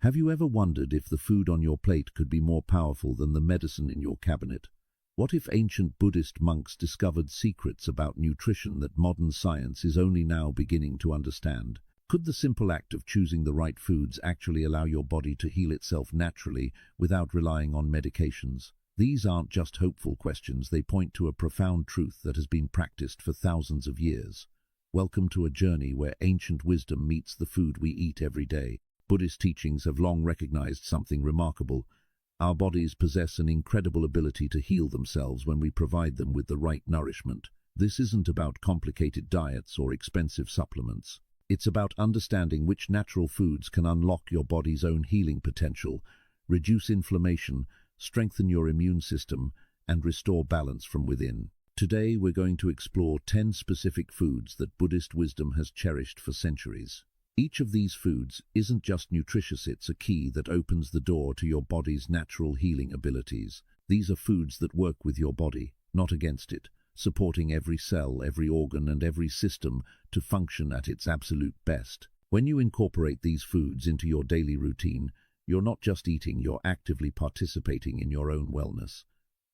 Have you ever wondered if the food on your plate could be more powerful than the medicine in your cabinet? What if ancient Buddhist monks discovered secrets about nutrition that modern science is only now beginning to understand? Could the simple act of choosing the right foods actually allow your body to heal itself naturally without relying on medications? These aren't just hopeful questions, they point to a profound truth that has been practiced for thousands of years. Welcome to a journey where ancient wisdom meets the food we eat every day. Buddhist teachings have long recognized something remarkable. Our bodies possess an incredible ability to heal themselves when we provide them with the right nourishment. This isn't about complicated diets or expensive supplements. It's about understanding which natural foods can unlock your body's own healing potential, reduce inflammation, strengthen your immune system, and restore balance from within. Today, we're going to explore 10 specific foods that Buddhist wisdom has cherished for centuries. Each of these foods isn't just nutritious, it's a key that opens the door to your body's natural healing abilities. These are foods that work with your body, not against it, supporting every cell, every organ, and every system to function at its absolute best. When you incorporate these foods into your daily routine, you're not just eating, you're actively participating in your own wellness.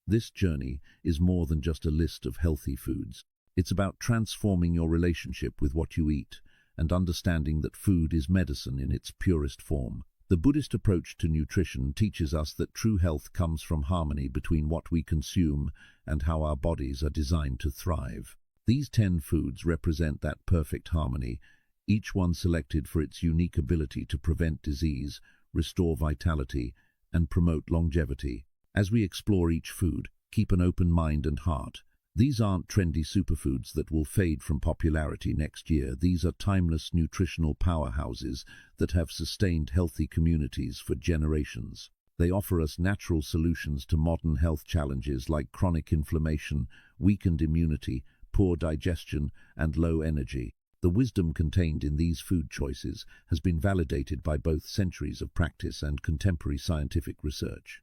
This journey is more than just a list of healthy foods. It's about transforming your relationship with what you eat and understanding that food is medicine in its purest form. The Buddhist approach to nutrition teaches us that true health comes from harmony between what we consume and how our bodies are designed to thrive. These 10 foods represent that perfect harmony, each one selected for its unique ability to prevent disease, restore vitality, and promote longevity. As we explore each food, keep an open mind and heart. These aren't trendy superfoods that will fade from popularity next year. These are timeless nutritional powerhouses that have sustained healthy communities for generations. They offer us natural solutions to modern health challenges like chronic inflammation, weakened immunity, poor digestion, and low energy. The wisdom contained in these food choices has been validated by both centuries of practice and contemporary scientific research.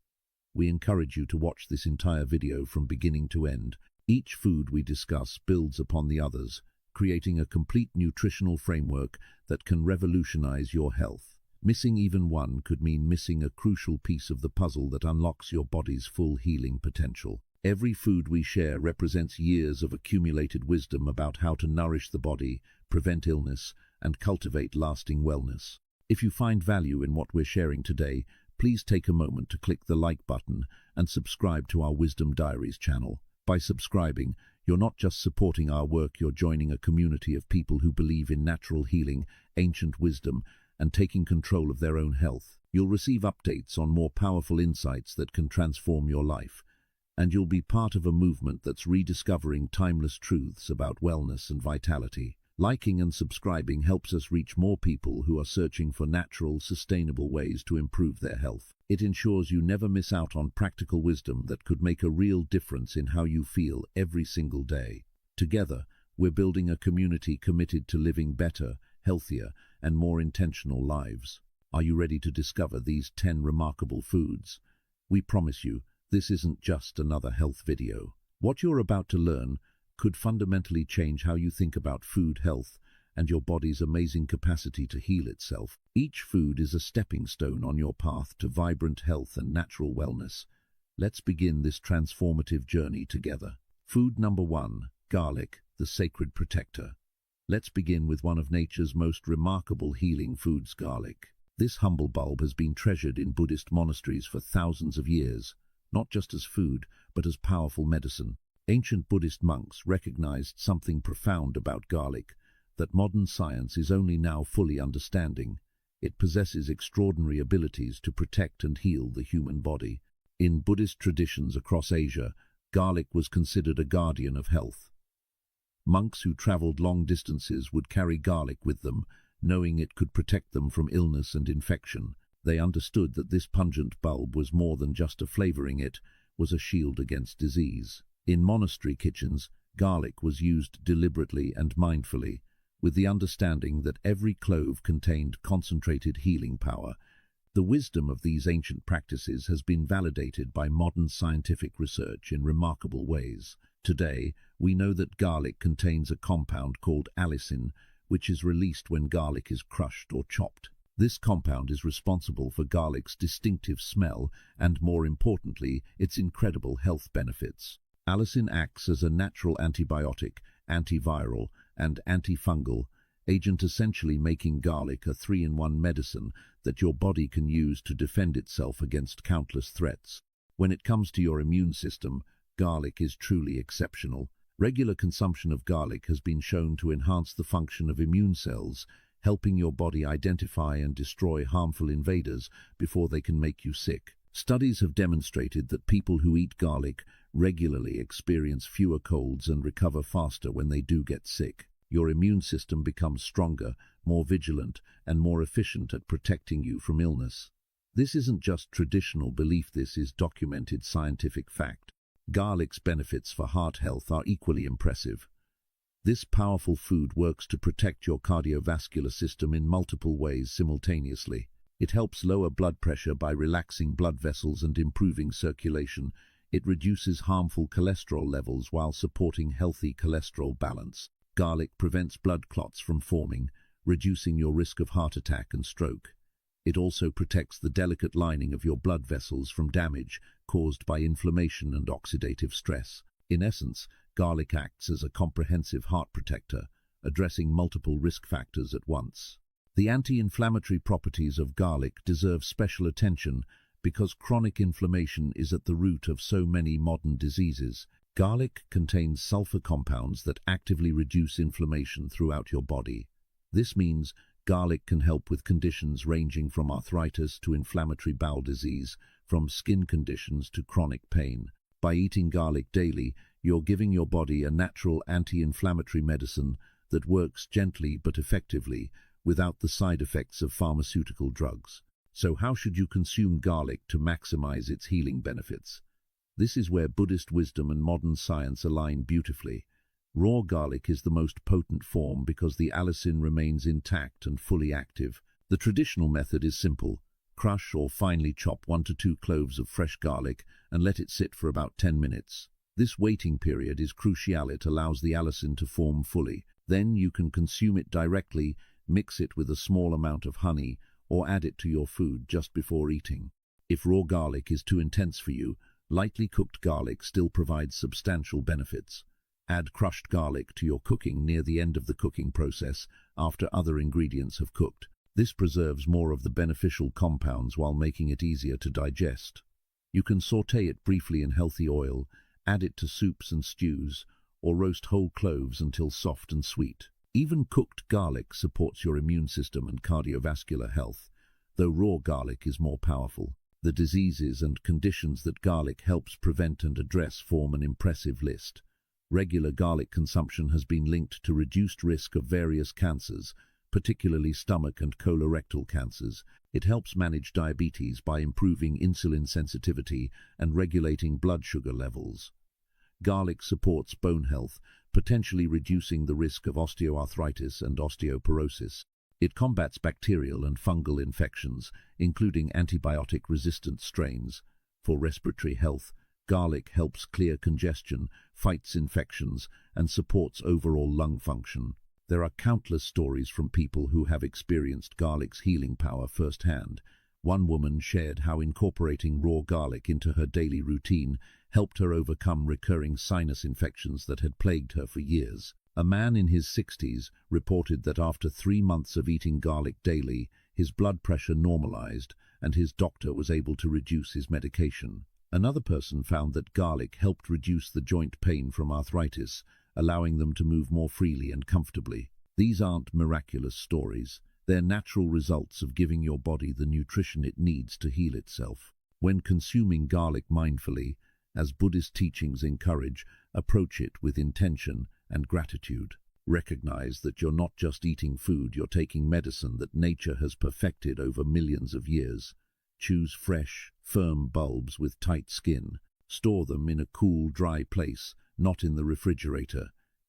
We encourage you to watch this entire video from beginning to end. Each food we discuss builds upon the others, creating a complete nutritional framework that can revolutionize your health. Missing even one could mean missing a crucial piece of the puzzle that unlocks your body's full healing potential. Every food we share represents years of accumulated wisdom about how to nourish the body, prevent illness, and cultivate lasting wellness. If you find value in what we're sharing today, please take a moment to click the like button and subscribe to our Wisdom Diaries channel. By subscribing, you're not just supporting our work, you're joining a community of people who believe in natural healing, ancient wisdom, and taking control of their own health. You'll receive updates on more powerful insights that can transform your life, and you'll be part of a movement that's rediscovering timeless truths about wellness and vitality. Liking and subscribing helps us reach more people who are searching for natural, sustainable ways to improve their health. It ensures you never miss out on practical wisdom that could make a real difference in how you feel every single day. Together, we're building a community committed to living better, healthier, and more intentional lives. Are you ready to discover these 10 remarkable foods? We promise you, this isn't just another health video. What you're about to learn could fundamentally change how you think about food, health, and your body's amazing capacity to heal itself. Each food is a stepping stone on your path to vibrant health and natural wellness. Let's begin this transformative journey together. Food number 1, garlic, the sacred protector. Let's begin with one of nature's most remarkable healing foods, garlic. This humble bulb has been treasured in Buddhist monasteries for thousands of years, not just as food, but as powerful medicine. Ancient Buddhist monks recognized something profound about garlic that modern science is only now fully understanding. It possesses extraordinary abilities to protect and heal the human body. In Buddhist traditions across Asia, garlic was considered a guardian of health. Monks who traveled long distances would carry garlic with them, knowing it could protect them from illness and infection. They understood that this pungent bulb was more than just a flavoring, it was a shield against disease. In monastery kitchens, garlic was used deliberately and mindfully, with the understanding that every clove contained concentrated healing power. The wisdom of these ancient practices has been validated by modern scientific research in remarkable ways. Today, we know that garlic contains a compound called allicin, which is released when garlic is crushed or chopped. This compound is responsible for garlic's distinctive smell and, more importantly, its incredible health benefits. Allicin acts as a natural antibiotic, antiviral, and antifungal agent, essentially making garlic a three-in-one medicine that your body can use to defend itself against countless threats. When it comes to your immune system, garlic is truly exceptional. Regular consumption of garlic has been shown to enhance the function of immune cells, helping your body identify and destroy harmful invaders before they can make you sick. Studies have demonstrated that people who eat garlic regularly experience fewer colds and recover faster when they do get sick. Your immune system becomes stronger, more vigilant, and more efficient at protecting you from illness. This isn't just traditional belief, this is documented scientific fact. Garlic's benefits for heart health are equally impressive. This powerful food works to protect your cardiovascular system in multiple ways simultaneously. It helps lower blood pressure by relaxing blood vessels and improving circulation. It reduces harmful cholesterol levels while supporting healthy cholesterol balance. Garlic prevents blood clots from forming, reducing your risk of heart attack and stroke. It also protects the delicate lining of your blood vessels from damage caused by inflammation and oxidative stress. In essence, garlic acts as a comprehensive heart protector, addressing multiple risk factors at once. The anti-inflammatory properties of garlic deserve special attention because chronic inflammation is at the root of so many modern diseases. Garlic contains sulfur compounds that actively reduce inflammation throughout your body. This means garlic can help with conditions ranging from arthritis to inflammatory bowel disease, from skin conditions to chronic pain. By eating garlic daily, you're giving your body a natural anti-inflammatory medicine that works gently but effectively without the side effects of pharmaceutical drugs. So how should you consume garlic to maximize its healing benefits? This is where Buddhist wisdom and modern science align beautifully. Raw garlic is the most potent form because the allicin remains intact and fully active. The traditional method is simple. Crush or finely chop 1 to 2 cloves of fresh garlic and let it sit for about 10 minutes. This waiting period is crucial. It allows the allicin to form fully. Then you can consume it directly, mix it with a small amount of honey, or add it to your food just before eating. If raw garlic is too intense for you, lightly cooked garlic still provides substantial benefits. Add crushed garlic to your cooking near the end of the cooking process after other ingredients have cooked. This preserves more of the beneficial compounds while making it easier to digest. You can saute it briefly in healthy oil, add it to soups and stews, or roast whole cloves until soft and sweet. Even cooked garlic supports your immune system and cardiovascular health, though raw garlic is more powerful. The diseases and conditions that garlic helps prevent and address form an impressive list. Regular garlic consumption has been linked to reduced risk of various cancers, particularly stomach and colorectal cancers. It helps manage diabetes by improving insulin sensitivity and regulating blood sugar levels. Garlic supports bone health, potentially reducing the risk of osteoarthritis and osteoporosis. It combats bacterial and fungal infections, including antibiotic-resistant strains. For respiratory health, garlic helps clear congestion, fights infections, and supports overall lung function. There are countless stories from people who have experienced garlic's healing power firsthand. One woman shared how incorporating raw garlic into her daily routine helped her overcome recurring sinus infections that had plagued her for years. A man in his 60s reported that after 3 months of eating garlic daily, his blood pressure normalized and his doctor was able to reduce his medication. Another person found that garlic helped reduce the joint pain from arthritis, allowing them to move more freely and comfortably. These aren't miraculous stories. They're natural results of giving your body the nutrition it needs to heal itself. When consuming garlic mindfully, as Buddhist teachings encourage, approach it with intention and gratitude. Recognize that you're not just eating food, you're taking medicine that nature has perfected over millions of years. Choose fresh, firm bulbs with tight skin. Store them in a cool, dry place, not in the refrigerator.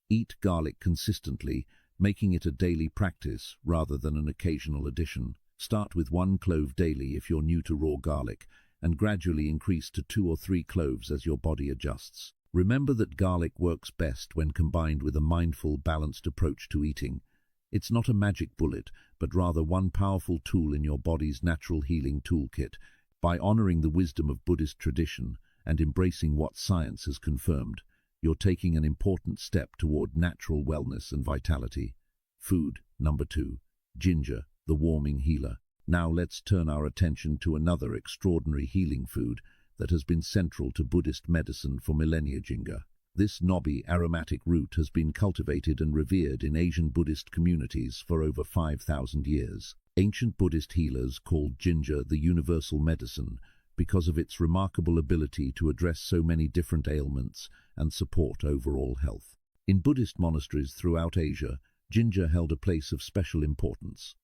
Eat garlic consistently, making it a daily practice rather than an occasional addition. Start with 1 clove daily if you're new to raw garlic, and gradually increase to 2 or 3 cloves as your body adjusts. Remember that garlic works best when combined with a mindful, balanced approach to eating. It's not a magic bullet, but rather one powerful tool in your body's natural healing toolkit. By honoring the wisdom of Buddhist tradition and embracing what science has confirmed, you're taking an important step toward natural wellness and vitality. Food. Number 2. Ginger, the warming healer. Now let's turn our attention to another extraordinary healing food that has been central to Buddhist medicine for millennia: ginger. This knobby, aromatic root has been cultivated and revered in Asian Buddhist communities for over 5,000 years. Ancient Buddhist healers called ginger the universal medicine because of its remarkable ability to address so many different ailments and support overall health. In Buddhist monasteries throughout Asia, ginger held a place of special importance.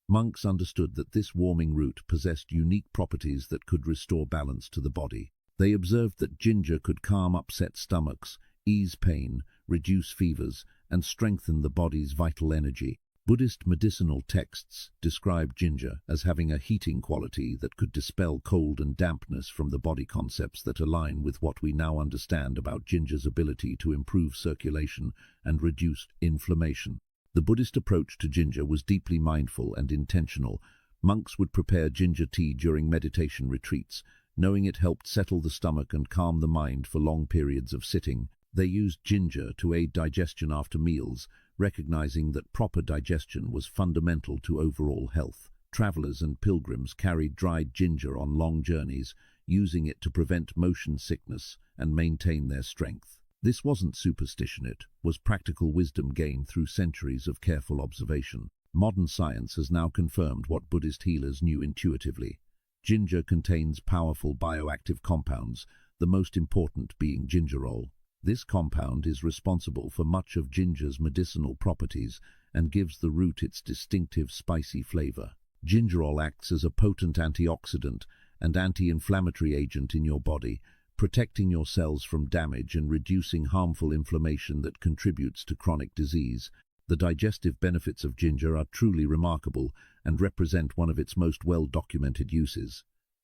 Monks understood that this warming root possessed unique properties that could restore balance to the body. They observed that ginger could calm upset stomachs, ease pain, reduce fevers, and strengthen the body's vital energy. Buddhist medicinal texts describe ginger as having a heating quality that could dispel cold and dampness from the body, concepts that align with what we now understand about ginger's ability to improve circulation and reduce inflammation. The Buddhist approach to ginger was deeply mindful and intentional. Monks would prepare ginger tea during meditation retreats, knowing it helped settle the stomach and calm the mind for long periods of sitting. They used ginger to aid digestion after meals, recognizing that proper digestion was fundamental to overall health. Travelers and pilgrims carried dried ginger on long journeys, using it to prevent motion sickness and maintain their strength. This wasn't superstition, it was practical wisdom gained through centuries of careful observation. Modern science has now confirmed what Buddhist healers knew intuitively. Ginger contains powerful bioactive compounds, the most important being gingerol. This compound is responsible for much of ginger's medicinal properties and gives the root its distinctive spicy flavor. Gingerol acts as a potent antioxidant and anti-inflammatory agent in your body, protecting your cells from damage and reducing harmful inflammation that contributes to chronic disease. The digestive benefits of ginger are truly remarkable and represent one of its most well-documented uses.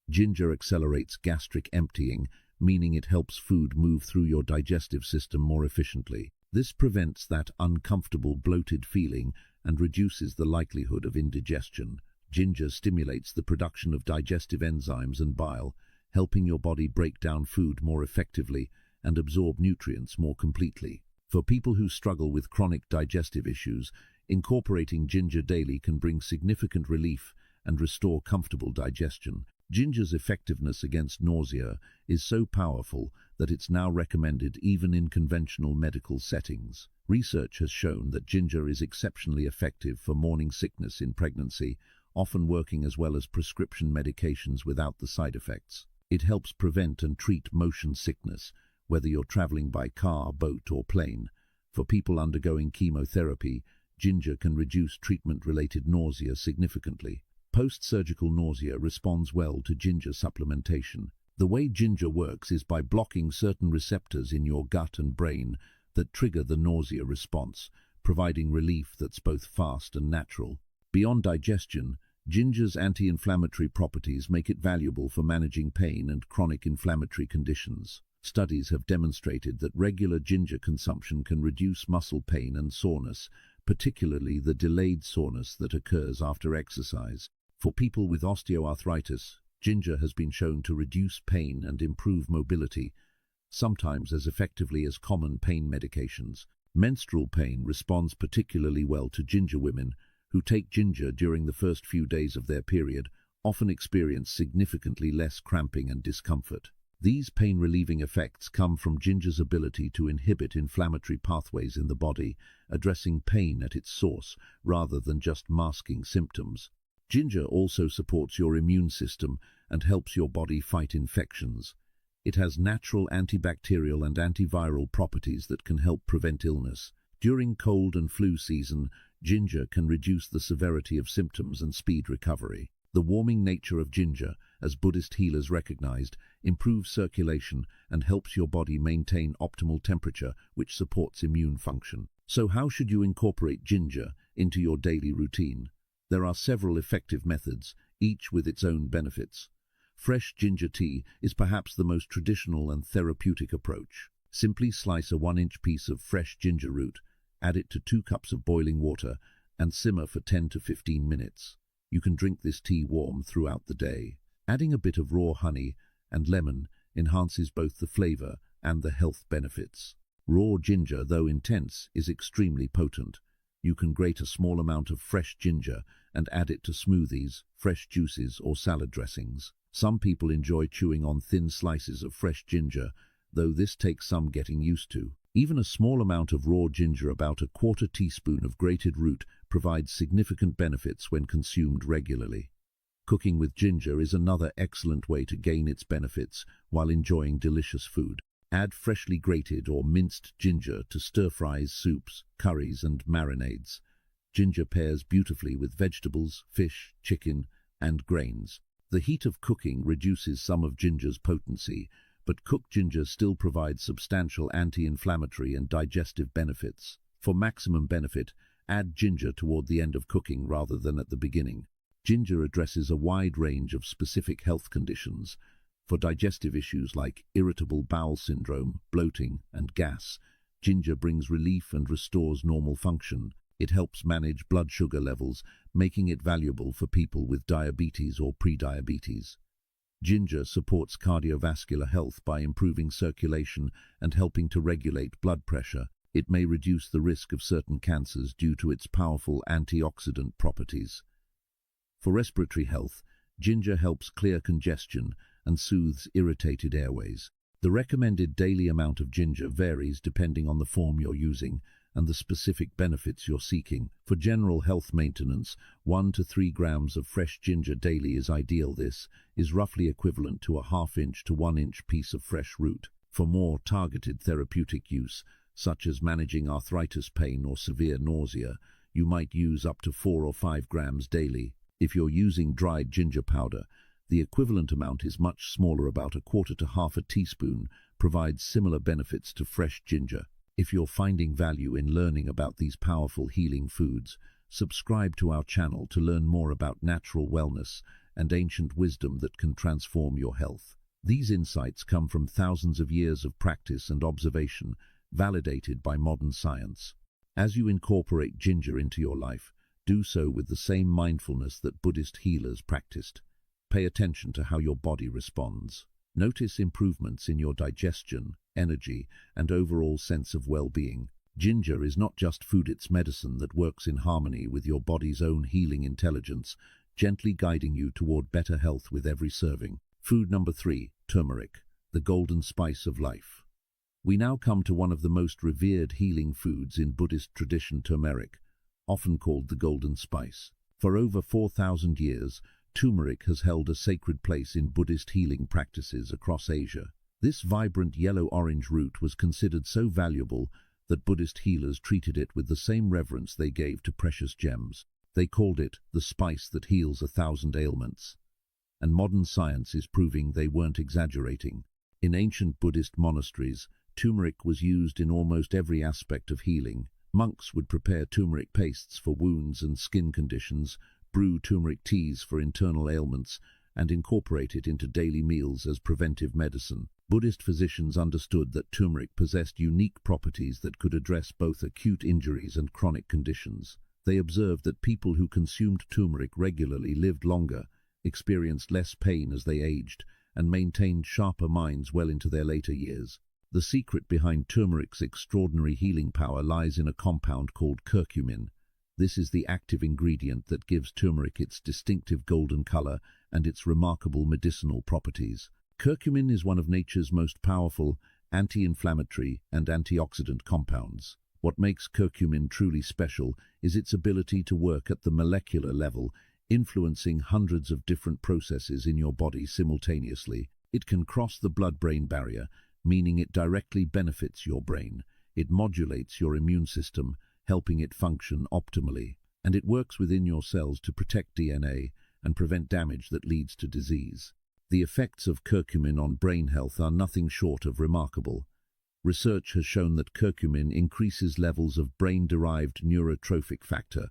Ginger accelerates gastric emptying, meaning it helps food move through your digestive system more efficiently. This prevents that uncomfortable bloated feeling and reduces the likelihood of indigestion. Ginger stimulates the production of digestive enzymes and bile, helping your body break down food more effectively and absorb nutrients more completely. For people who struggle with chronic digestive issues, incorporating ginger daily can bring significant relief and restore comfortable digestion. Ginger's effectiveness against nausea is so powerful that it's now recommended even in conventional medical settings. Research has shown that ginger is exceptionally effective for morning sickness in pregnancy, often working as well as prescription medications without the side effects. It helps prevent and treat motion sickness, whether you're traveling by car, boat, or plane. For people undergoing chemotherapy, ginger can reduce treatment-related nausea significantly. Post-surgical nausea responds well to ginger supplementation. The way ginger works is by blocking certain receptors in your gut and brain that trigger the nausea response, providing relief that's both fast and natural. Beyond digestion, ginger's anti-inflammatory properties make it valuable for managing pain and chronic inflammatory conditions. Studies have demonstrated that regular ginger consumption can reduce muscle pain and soreness, particularly the delayed soreness that occurs after exercise. For people with osteoarthritis, ginger has been shown to reduce pain and improve mobility, sometimes as effectively as common pain medications. Menstrual pain responds particularly well to ginger. Women who take ginger during the first few days of their period often experience significantly less cramping and discomfort. These pain-relieving effects come from ginger's ability to inhibit inflammatory pathways in the body, addressing pain at its source rather than just masking symptoms. Ginger also supports your immune system and helps your body fight infections. It has natural antibacterial and antiviral properties that can help prevent illness. During cold and flu season, ginger can reduce the severity of symptoms and speed recovery. The warming nature of ginger, as Buddhist healers recognized, improves circulation and helps your body maintain optimal temperature, which supports immune function. So how should you incorporate ginger into your daily routine? There are several effective methods, each with its own benefits. Fresh ginger tea is perhaps the most traditional and therapeutic approach. Simply slice a 1-inch piece of fresh ginger root, add it to 2 cups of boiling water, and simmer for 10 to 15 minutes. You can drink this tea warm throughout the day. Adding a bit of raw honey and lemon enhances both the flavor and the health benefits. Raw ginger, though intense, is extremely potent. You can grate a small amount of fresh ginger and add it to smoothies, fresh juices, or salad dressings. Some people enjoy chewing on thin slices of fresh ginger, though this takes some getting used to. Even a small amount of raw ginger, about a quarter teaspoon of grated root, provides significant benefits when consumed regularly. Cooking with ginger is another excellent way to gain its benefits while enjoying delicious food. Add freshly grated or minced ginger to stir-fries, soups, curries, and marinades. Ginger pairs beautifully with vegetables, fish, chicken, and grains. The heat of cooking reduces some of ginger's potency, but cooked ginger still provides substantial anti-inflammatory and digestive benefits. For maximum benefit, add ginger toward the end of cooking rather than at the beginning. Ginger addresses a wide range of specific health conditions. For digestive issues like irritable bowel syndrome, bloating, and gas, ginger brings relief and restores normal function. It helps manage blood sugar levels, making it valuable for people with diabetes or prediabetes. Ginger supports cardiovascular health by improving circulation and helping to regulate blood pressure. It may reduce the risk of certain cancers due to its powerful antioxidant properties. For respiratory health, ginger helps clear congestion and soothes irritated airways. The recommended daily amount of ginger varies depending on the form you're using and the specific benefits you're seeking. For general health maintenance, 1 to 3 grams of fresh ginger daily is ideal. This is roughly equivalent to a 1/2 inch to 1 inch piece of fresh root. For more targeted therapeutic use, such as managing arthritis pain or severe nausea, you might use up to 4 or 5 grams daily. If you're using dried ginger powder, the equivalent amount is much smaller, about 1/4 to 1/2 teaspoon, provides similar benefits to fresh ginger. If you're finding value in learning about these powerful healing foods, subscribe to our channel to learn more about natural wellness and ancient wisdom that can transform your health. These insights come from thousands of years of practice and observation, validated by modern science. As you incorporate ginger into your life, do so with the same mindfulness that Buddhist healers practiced. Pay attention to how your body responds. Notice improvements in your digestion, energy, and overall sense of well-being. Ginger is not just food, it's medicine that works in harmony with your body's own healing intelligence, gently guiding you toward better health with every serving. Food number 3, turmeric, the golden spice of life. We now come to one of the most revered healing foods in Buddhist tradition, turmeric, often called the golden spice. For over 4,000 years, turmeric has held a sacred place in Buddhist healing practices across Asia. This vibrant yellow-orange root was considered so valuable that Buddhist healers treated it with the same reverence they gave to precious gems. They called it the spice that heals 1,000 ailments. And modern science is proving they weren't exaggerating. In ancient Buddhist monasteries, turmeric was used in almost every aspect of healing. Monks would prepare turmeric pastes for wounds and skin conditions, brew turmeric teas for internal ailments, and incorporate it into daily meals as preventive medicine. Buddhist physicians understood that turmeric possessed unique properties that could address both acute injuries and chronic conditions. They observed that people who consumed turmeric regularly lived longer, experienced less pain as they aged, and maintained sharper minds well into their later years. The secret behind turmeric's extraordinary healing power lies in a compound called curcumin. This is the active ingredient that gives turmeric its distinctive golden color and its remarkable medicinal properties. Curcumin is one of nature's most powerful anti-inflammatory and antioxidant compounds. What makes curcumin truly special is its ability to work at the molecular level, influencing hundreds of different processes in your body simultaneously. It can cross the blood-brain barrier, meaning it directly benefits your brain. It modulates your immune system, helping it function optimally, and it works within your cells to protect DNA and prevent damage that leads to disease. The effects of curcumin on brain health are nothing short of remarkable. Research has shown that curcumin increases levels of brain-derived neurotrophic factor,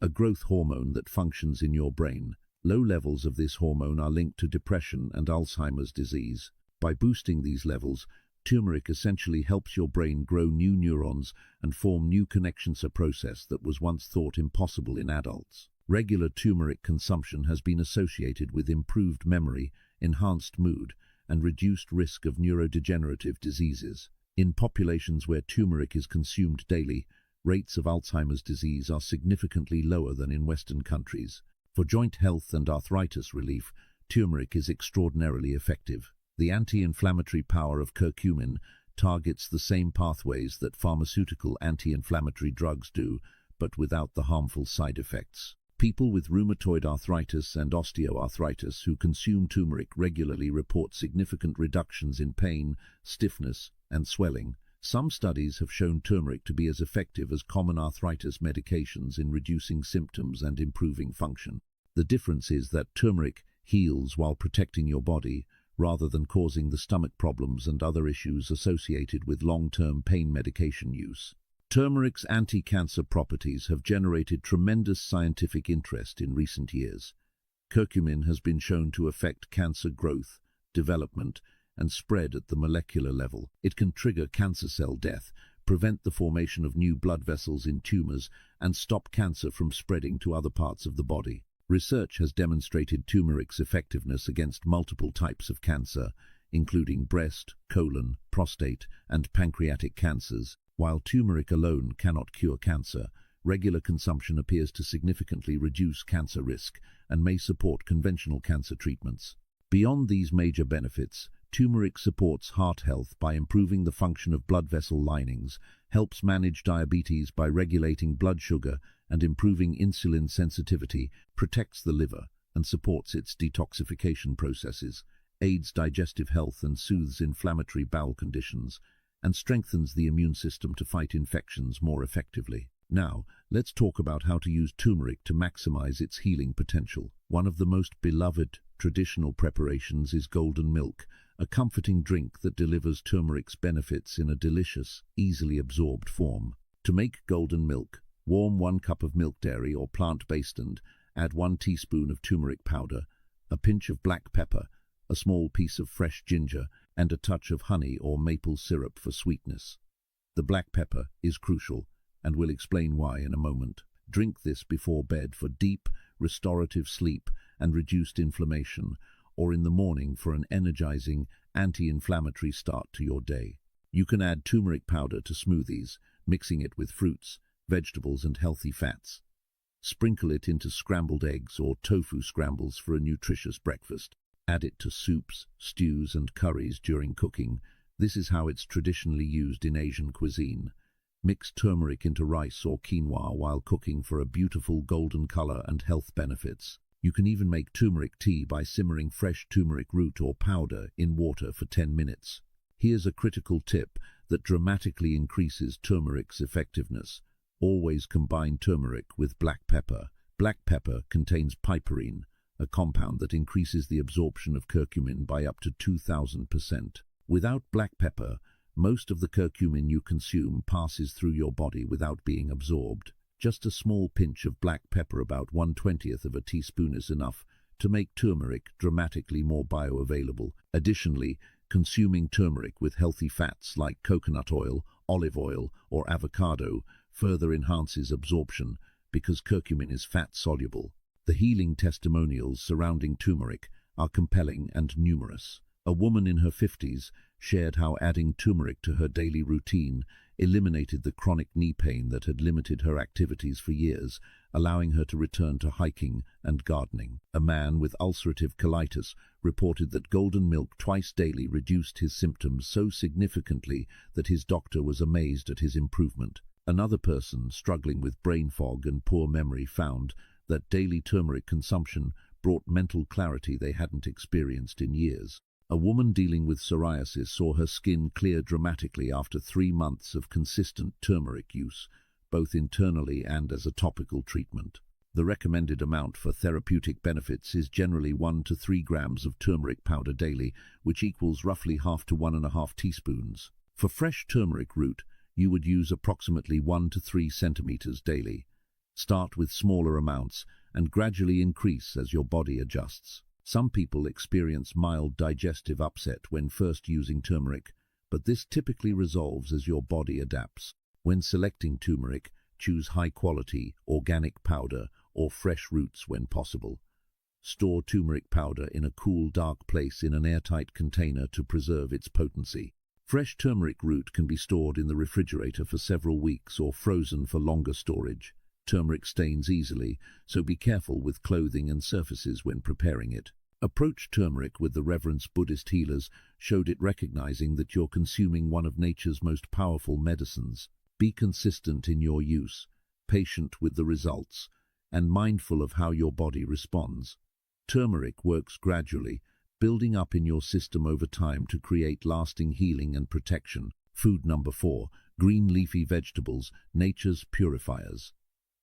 a growth hormone that functions in your brain. Low levels of this hormone are linked to depression and Alzheimer's disease. By boosting these levels, Turmeric essentially helps your brain grow new neurons and form new connections, a process that was once thought impossible in adults. Regular turmeric consumption has been associated with improved memory, enhanced mood, and reduced risk of neurodegenerative diseases. In populations where turmeric is consumed daily, rates of Alzheimer's disease are significantly lower than in Western countries. For joint health and arthritis relief, turmeric is extraordinarily effective. The anti-inflammatory power of curcumin targets the same pathways that pharmaceutical anti-inflammatory drugs do, but without the harmful side effects. People with rheumatoid arthritis and osteoarthritis who consume turmeric regularly report significant reductions in pain, stiffness, and swelling. Some studies have shown turmeric to be as effective as common arthritis medications in reducing symptoms and improving function. The difference is that turmeric heals while protecting your body, rather than causing the stomach problems and other issues associated with long-term pain medication use. Turmeric's anti-cancer properties have generated tremendous scientific interest in recent years. Curcumin has been shown to affect cancer growth, development, and spread at the molecular level. It can trigger cancer cell death, prevent the formation of new blood vessels in tumors, and stop cancer from spreading to other parts of the body. Research has demonstrated turmeric's effectiveness against multiple types of cancer, including breast, colon, prostate, and pancreatic cancers. While turmeric alone cannot cure cancer, regular consumption appears to significantly reduce cancer risk and may support conventional cancer treatments. Beyond these major benefits, turmeric supports heart health by improving the function of blood vessel linings, helps manage diabetes by regulating blood sugar and improving insulin sensitivity, protects the liver and supports its detoxification processes, aids digestive health and soothes inflammatory bowel conditions, and strengthens the immune system to fight infections more effectively. Now, let's talk about how to use turmeric to maximize its healing potential. One of the most beloved traditional preparations is golden milk, a comforting drink that delivers turmeric's benefits in a delicious, easily absorbed form. To make golden milk, warm 1 cup of milk, dairy or plant-based, and add 1 teaspoon of turmeric powder, a pinch of black pepper, a small piece of fresh ginger, and a touch of honey or maple syrup for sweetness. The black pepper is crucial, and we'll explain why in a moment. Drink this before bed for deep, restorative sleep and reduced inflammation, or in the morning for an energizing, anti-inflammatory start to your day. You can add turmeric powder to smoothies, mixing it with fruits, vegetables, and healthy fats. Sprinkle it into scrambled eggs or tofu scrambles for a nutritious breakfast. Add it to soups, stews, and curries during cooking. This is how it's traditionally used in Asian cuisine. Mix turmeric into rice or quinoa while cooking for a beautiful golden color and health benefits. You can even make turmeric tea by simmering fresh turmeric root or powder in water for 10 minutes. Here's a critical tip that dramatically increases turmeric's effectiveness. Always combine turmeric with black pepper. Black pepper contains piperine, a compound that increases the absorption of curcumin by up to 2,000%. Without black pepper, most of the curcumin you consume passes through your body without being absorbed. Just a small pinch of black pepper, about 1/20th of a teaspoon, is enough to make turmeric dramatically more bioavailable. Additionally, consuming turmeric with healthy fats like coconut oil, olive oil, or avocado further enhances absorption because curcumin is fat-soluble. The healing testimonials surrounding turmeric are compelling and numerous. A woman in her 50s shared how adding turmeric to her daily routine eliminated the chronic knee pain that had limited her activities for years, allowing her to return to hiking and gardening. A man with ulcerative colitis reported that golden milk twice daily reduced his symptoms so significantly that his doctor was amazed at his improvement. Another person struggling with brain fog and poor memory found that daily turmeric consumption brought mental clarity they hadn't experienced in years. A woman dealing with psoriasis saw her skin clear dramatically after 3 months of consistent turmeric use, both internally and as a topical treatment. The recommended amount for therapeutic benefits is generally 1 to 3 grams of turmeric powder daily, which equals roughly half to 1.5 teaspoons. For fresh turmeric root, you would use approximately 1 to 3 centimeters daily. Start with smaller amounts and gradually increase as your body adjusts. Some people experience mild digestive upset when first using turmeric, but this typically resolves as your body adapts. When selecting turmeric, choose high-quality, organic powder or fresh roots when possible. Store turmeric powder in a cool, dark place in an airtight container to preserve its potency. Fresh turmeric root can be stored in the refrigerator for several weeks or frozen for longer storage. Turmeric stains easily, so be careful with clothing and surfaces when preparing it. Approach turmeric with the reverence Buddhist healers showed it, recognizing that you're consuming one of nature's most powerful medicines. Be consistent in your use, patient with the results, and mindful of how your body responds. Turmeric works gradually, building up in your system over time to create lasting healing and protection. Food number 4, green leafy vegetables, nature's purifiers.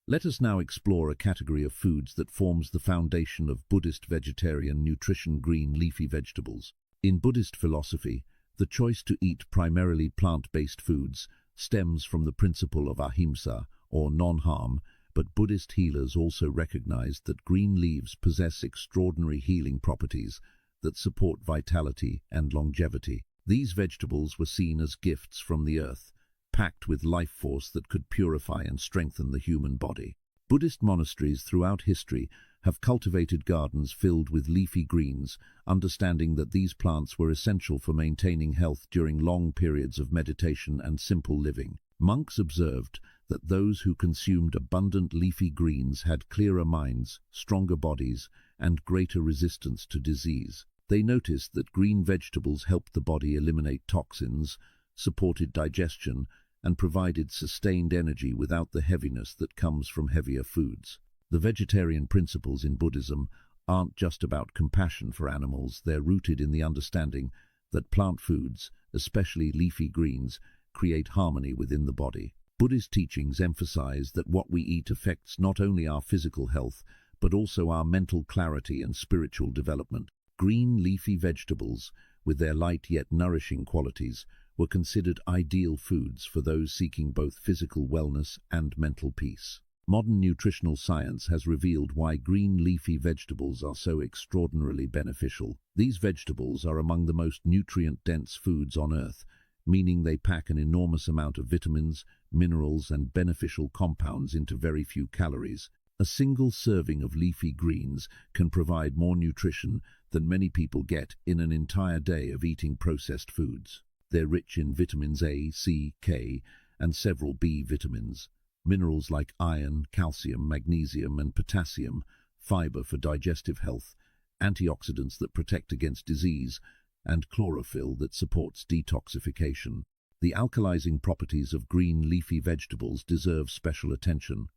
Let us now explore a category of foods that forms the foundation of Buddhist vegetarian nutrition: green leafy vegetables. In Buddhist philosophy, the choice to eat primarily plant-based foods stems from the principle of ahimsa, or non-harm, but Buddhist healers also recognized that green leaves possess extraordinary healing properties that support vitality and longevity. These vegetables were seen as gifts from the earth, packed with life force that could purify and strengthen the human body. Buddhist monasteries throughout history have cultivated gardens filled with leafy greens, understanding that these plants were essential for maintaining health during long periods of meditation and simple living. Monks observed that those who consumed abundant leafy greens had clearer minds, stronger bodies, and greater resistance to disease. They noticed that green vegetables helped the body eliminate toxins, supported digestion, and provided sustained energy without the heaviness that comes from heavier foods. The vegetarian principles in Buddhism aren't just about compassion for animals. They're rooted in the understanding that plant foods, especially leafy greens, create harmony within the body. Buddhist teachings emphasize that what we eat affects not only our physical health, but also our mental clarity and spiritual development. Green leafy vegetables, with their light yet nourishing qualities, were considered ideal foods for those seeking both physical wellness and mental peace. Modern nutritional science has revealed why green leafy vegetables are so extraordinarily beneficial. These vegetables are among the most nutrient-dense foods on Earth, meaning they pack an enormous amount of vitamins, minerals, and beneficial compounds into very few calories. A single serving of leafy greens can provide more nutrition than many people get in an entire day of eating processed foods. They're rich in vitamins A, C, K, and several B vitamins, minerals like iron, calcium, magnesium, and potassium, fiber for digestive health, antioxidants that protect against disease, and chlorophyll that supports detoxification. The alkalizing properties of green leafy vegetables deserve special attention.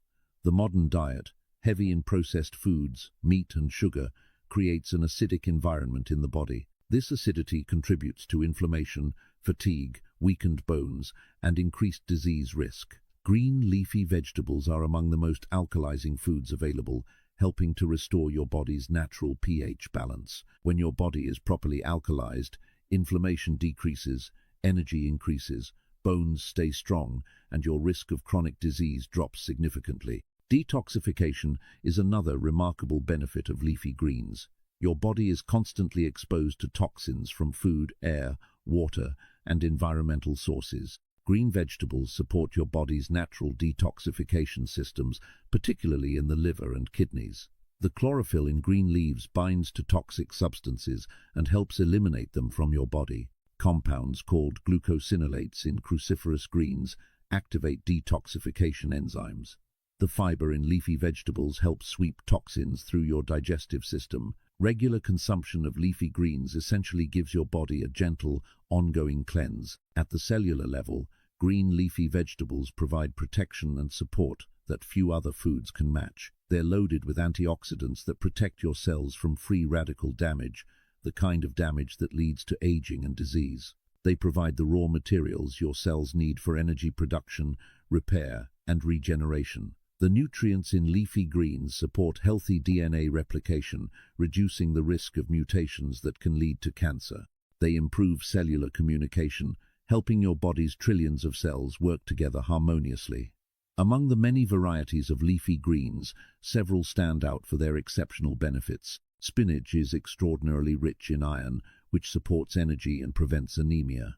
The modern diet, heavy in processed foods, meat and sugar, creates an acidic environment in the body. This acidity contributes to inflammation, fatigue, weakened bones, and increased disease risk. Green leafy vegetables are among the most alkalizing foods available, helping to restore your body's natural pH balance. When your body is properly alkalized, inflammation decreases, energy increases, bones stay strong, and your risk of chronic disease drops significantly. Detoxification is another remarkable benefit of leafy greens. Your body is constantly exposed to toxins from food, air, water, and environmental sources. Green vegetables support your body's natural detoxification systems, particularly in the liver and kidneys. The chlorophyll in green leaves binds to toxic substances and helps eliminate them from your body. Compounds called glucosinolates in cruciferous greens activate detoxification enzymes. The fiber in leafy vegetables helps sweep toxins through your digestive system. Regular consumption of leafy greens essentially gives your body a gentle, ongoing cleanse. At the cellular level, green leafy vegetables provide protection and support that few other foods can match. They're loaded with antioxidants that protect your cells from free radical damage, the kind of damage that leads to aging and disease. They provide the raw materials your cells need for energy production, repair, and regeneration. The nutrients in leafy greens support healthy DNA replication, reducing the risk of mutations that can lead to cancer. They improve cellular communication, helping your body's trillions of cells work together harmoniously. Among the many varieties of leafy greens, several stand out for their exceptional benefits. Spinach is extraordinarily rich in iron, which supports energy and prevents anemia.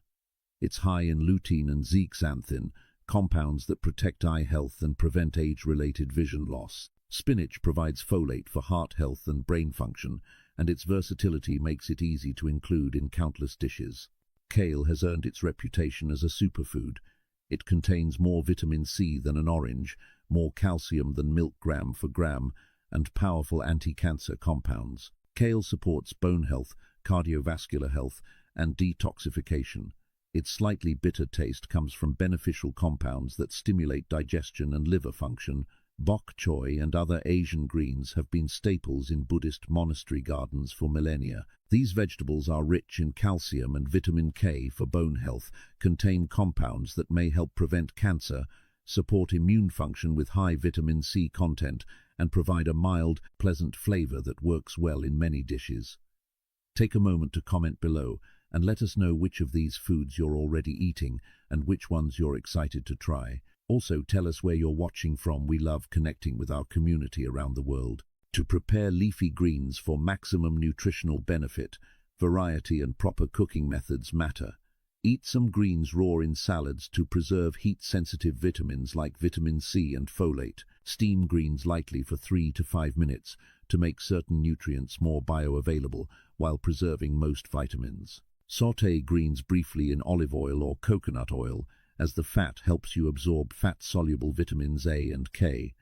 It's high in lutein and zeaxanthin, compounds that protect eye health and prevent age-related vision loss. Spinach provides folate for heart health and brain function, and its versatility makes it easy to include in countless dishes. Kale has earned its reputation as a superfood. It contains more vitamin C than an orange, more calcium than milk gram for gram, and powerful anti-cancer compounds. Kale supports bone health, cardiovascular health, and detoxification. Its slightly bitter taste comes from beneficial compounds that stimulate digestion and liver function. Bok choy and other Asian greens have been staples in Buddhist monastery gardens for millennia. These vegetables are rich in calcium and vitamin K for bone health, contain compounds that may help prevent cancer, support immune function with high vitamin C content, and provide a mild, pleasant flavor that works well in many dishes. Take a moment to comment below and let us know which of these foods you're already eating and which ones you're excited to try. Also, tell us where you're watching from. We love connecting with our community around the world. To prepare leafy greens for maximum nutritional benefit, variety and proper cooking methods matter. Eat some greens raw in salads to preserve heat-sensitive vitamins like vitamin C and folate. Steam greens lightly for 3 to 5 minutes to make certain nutrients more bioavailable while preserving most vitamins. Sauté greens briefly in olive oil or coconut oil, as the fat helps you absorb fat-soluble vitamins A and K.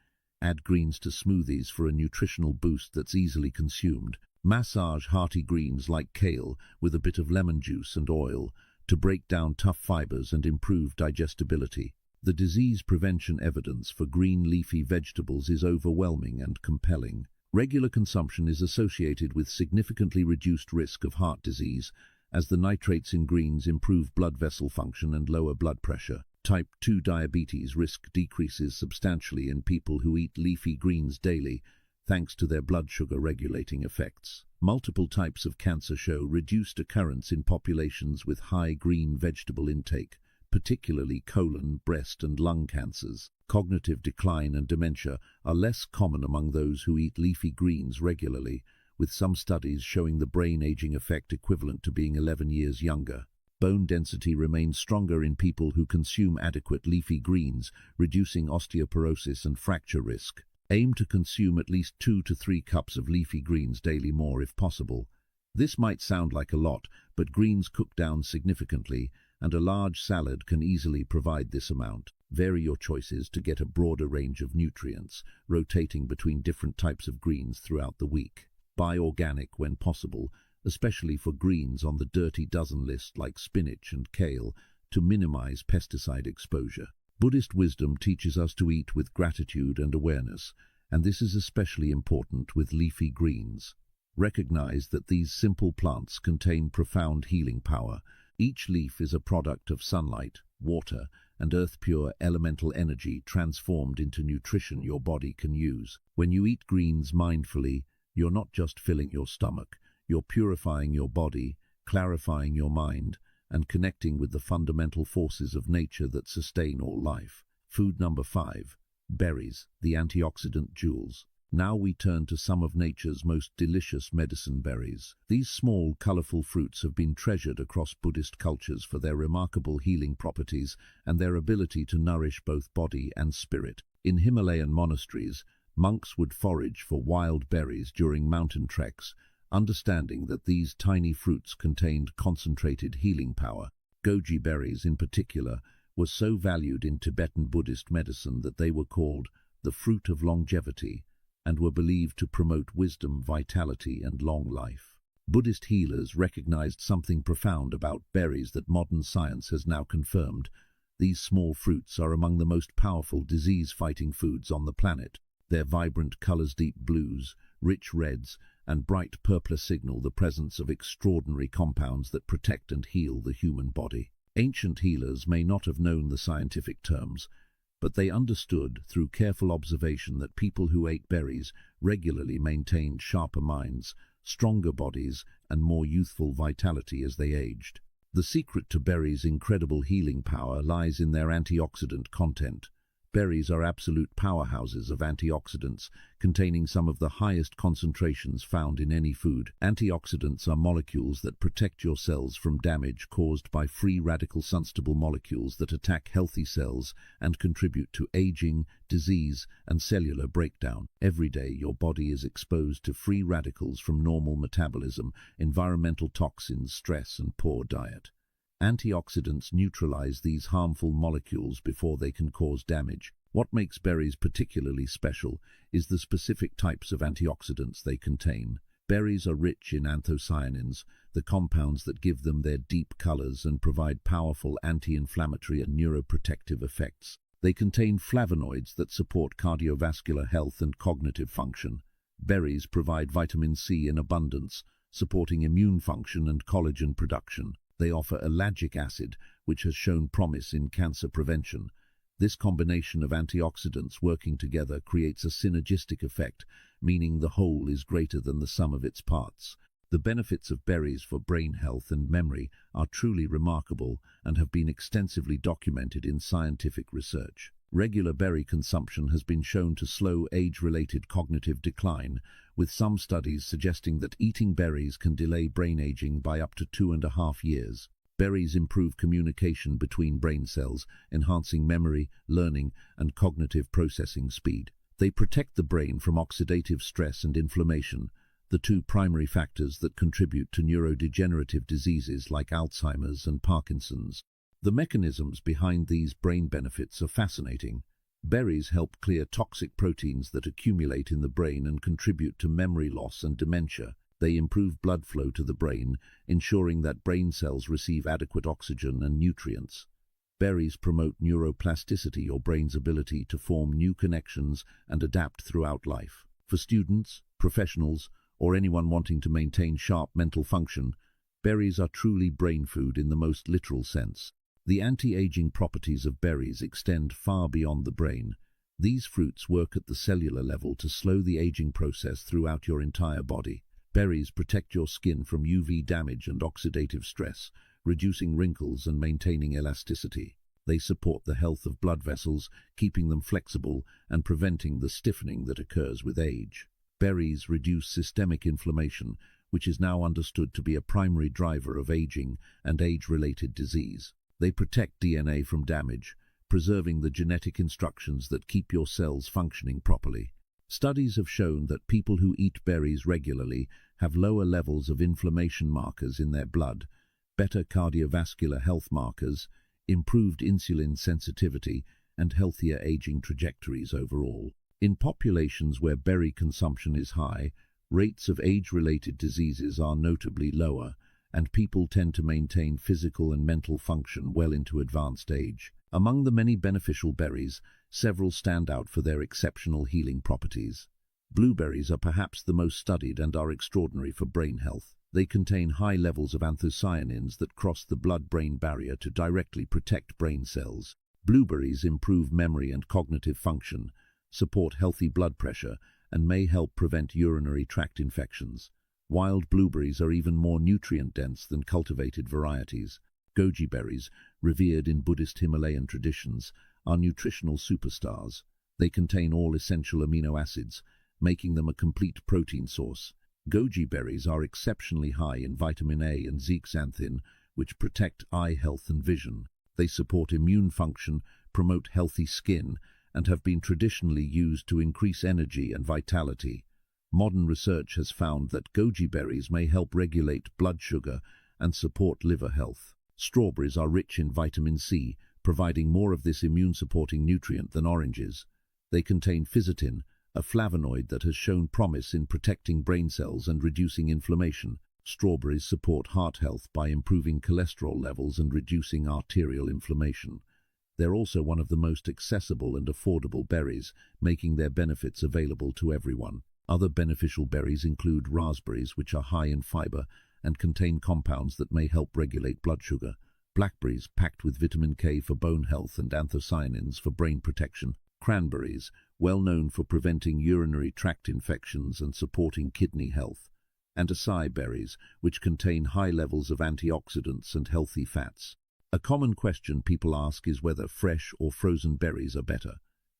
Add greens to smoothies for a nutritional boost that's easily consumed. Massage hearty greens like kale with a bit of lemon juice and oil to break down tough fibers and improve digestibility. The disease prevention evidence for green leafy vegetables is overwhelming and compelling. Regular consumption is associated with significantly reduced risk of heart disease, as the nitrates in greens improve blood vessel function and lower blood pressure. Type 2 diabetes risk decreases substantially in people who eat leafy greens daily, thanks to their blood sugar regulating effects. Multiple types of cancer show reduced occurrence in populations with high green vegetable intake, particularly colon, breast, and lung cancers. Cognitive decline and dementia are less common among those who eat leafy greens regularly, with some studies showing the brain aging effect equivalent to being 11 years younger. Bone density remains stronger in people who consume adequate leafy greens, reducing osteoporosis and fracture risk. Aim to consume at least 2 to 3 cups of leafy greens daily, more if possible. This might sound like a lot, but greens cook down significantly, and a large salad can easily provide this amount. Vary your choices to get a broader range of nutrients, rotating between different types of greens throughout the week. Buy organic when possible, especially for greens on the dirty dozen list like spinach and kale, to minimize pesticide exposure. Buddhist wisdom teaches us to eat with gratitude and awareness, and this is especially important with leafy greens. Recognize that these simple plants contain profound healing power. Each leaf is a product of sunlight, water, and earth-pure elemental energy transformed into nutrition your body can use. When you eat greens mindfully, you're not just filling your stomach, you're purifying your body, clarifying your mind, and connecting with the fundamental forces of nature that sustain all life. Food number 5. Berries, the antioxidant jewels. Now we turn to some of nature's most delicious medicine berries. These small, colorful fruits have been treasured across Buddhist cultures for their remarkable healing properties and their ability to nourish both body and spirit. In Himalayan monasteries, monks would forage for wild berries during mountain treks, understanding that these tiny fruits contained concentrated healing power. Goji berries, in particular, were so valued in Tibetan Buddhist medicine that they were called the fruit of longevity and were believed to promote wisdom, vitality, and long life. Buddhist healers recognized something profound about berries that modern science has now confirmed. These small fruits are among the most powerful disease-fighting foods on the planet. Their vibrant colors, deep blues, rich reds, and bright purple signal the presence of extraordinary compounds that protect and heal the human body. Ancient healers may not have known the scientific terms, but they understood through careful observation that people who ate berries regularly maintained sharper minds, stronger bodies, and more youthful vitality as they aged. The secret to berries' incredible healing power lies in their antioxidant content. Berries are absolute powerhouses of antioxidants, containing some of the highest concentrations found in any food. Antioxidants are molecules that protect your cells from damage caused by free radical unstable molecules that attack healthy cells and contribute to aging, disease, and cellular breakdown. Every day, your body is exposed to free radicals from normal metabolism, environmental toxins, stress, and poor diet. Antioxidants neutralize these harmful molecules before they can cause damage. What makes berries particularly special is the specific types of antioxidants they contain. Berries are rich in anthocyanins, the compounds that give them their deep colors and provide powerful anti-inflammatory and neuroprotective effects. They contain flavonoids that support cardiovascular health and cognitive function. Berries provide vitamin C in abundance, supporting immune function and collagen production. They offer ellagic acid, which has shown promise in cancer prevention. This combination of antioxidants working together creates a synergistic effect, meaning the whole is greater than the sum of its parts. The benefits of berries for brain health and memory are truly remarkable and have been extensively documented in scientific research. Regular berry consumption has been shown to slow age-related cognitive decline, with some studies suggesting that eating berries can delay brain aging by up to 2.5 years. Berries improve communication between brain cells, enhancing memory, learning, and cognitive processing speed. They protect the brain from oxidative stress and inflammation, the two primary factors that contribute to neurodegenerative diseases like Alzheimer's and Parkinson's. The mechanisms behind these brain benefits are fascinating. Berries help clear toxic proteins that accumulate in the brain and contribute to memory loss and dementia. They improve blood flow to the brain, ensuring that brain cells receive adequate oxygen and nutrients. Berries promote neuroplasticity, your brain's ability to form new connections and adapt throughout life. For students, professionals, or anyone wanting to maintain sharp mental function, berries are truly brain food in the most literal sense. The anti-aging properties of berries extend far beyond the brain. These fruits work at the cellular level to slow the aging process throughout your entire body. Berries protect your skin from UV damage and oxidative stress, reducing wrinkles and maintaining elasticity. They support the health of blood vessels, keeping them flexible and preventing the stiffening that occurs with age. Berries reduce systemic inflammation, which is now understood to be a primary driver of aging and age-related disease. They protect DNA from damage, preserving the genetic instructions that keep your cells functioning properly. Studies have shown that people who eat berries regularly have lower levels of inflammation markers in their blood, better cardiovascular health markers, improved insulin sensitivity, and healthier aging trajectories overall. In populations where berry consumption is high, rates of age-related diseases are notably lower, and people tend to maintain physical and mental function well into advanced age. Among the many beneficial berries, several stand out for their exceptional healing properties. Blueberries are perhaps the most studied and are extraordinary for brain health. They contain high levels of anthocyanins that cross the blood-brain barrier to directly protect brain cells. Blueberries improve memory and cognitive function, support healthy blood pressure, and may help prevent urinary tract infections. Wild blueberries are even more nutrient-dense than cultivated varieties. Goji berries, revered in Buddhist Himalayan traditions, are nutritional superstars. They contain all essential amino acids, making them a complete protein source. Goji berries are exceptionally high in vitamin A and zeaxanthin, which protect eye health and vision. They support immune function, promote healthy skin, and have been traditionally used to increase energy and vitality. Modern research has found that goji berries may help regulate blood sugar and support liver health. Strawberries are rich in vitamin C, providing more of this immune-supporting nutrient than oranges. They contain physitin, a flavonoid that has shown promise in protecting brain cells and reducing inflammation. Strawberries support heart health by improving cholesterol levels and reducing arterial inflammation. They're also one of the most accessible and affordable berries, making their benefits available to everyone. Other beneficial berries include raspberries, which are high in fiber and contain compounds that may help regulate blood sugar. Blackberries, packed with vitamin K for bone health and anthocyanins for brain protection. Cranberries, well known for preventing urinary tract infections and supporting kidney health. And acai berries, which contain high levels of antioxidants and healthy fats. A common question people ask is whether fresh or frozen berries are better.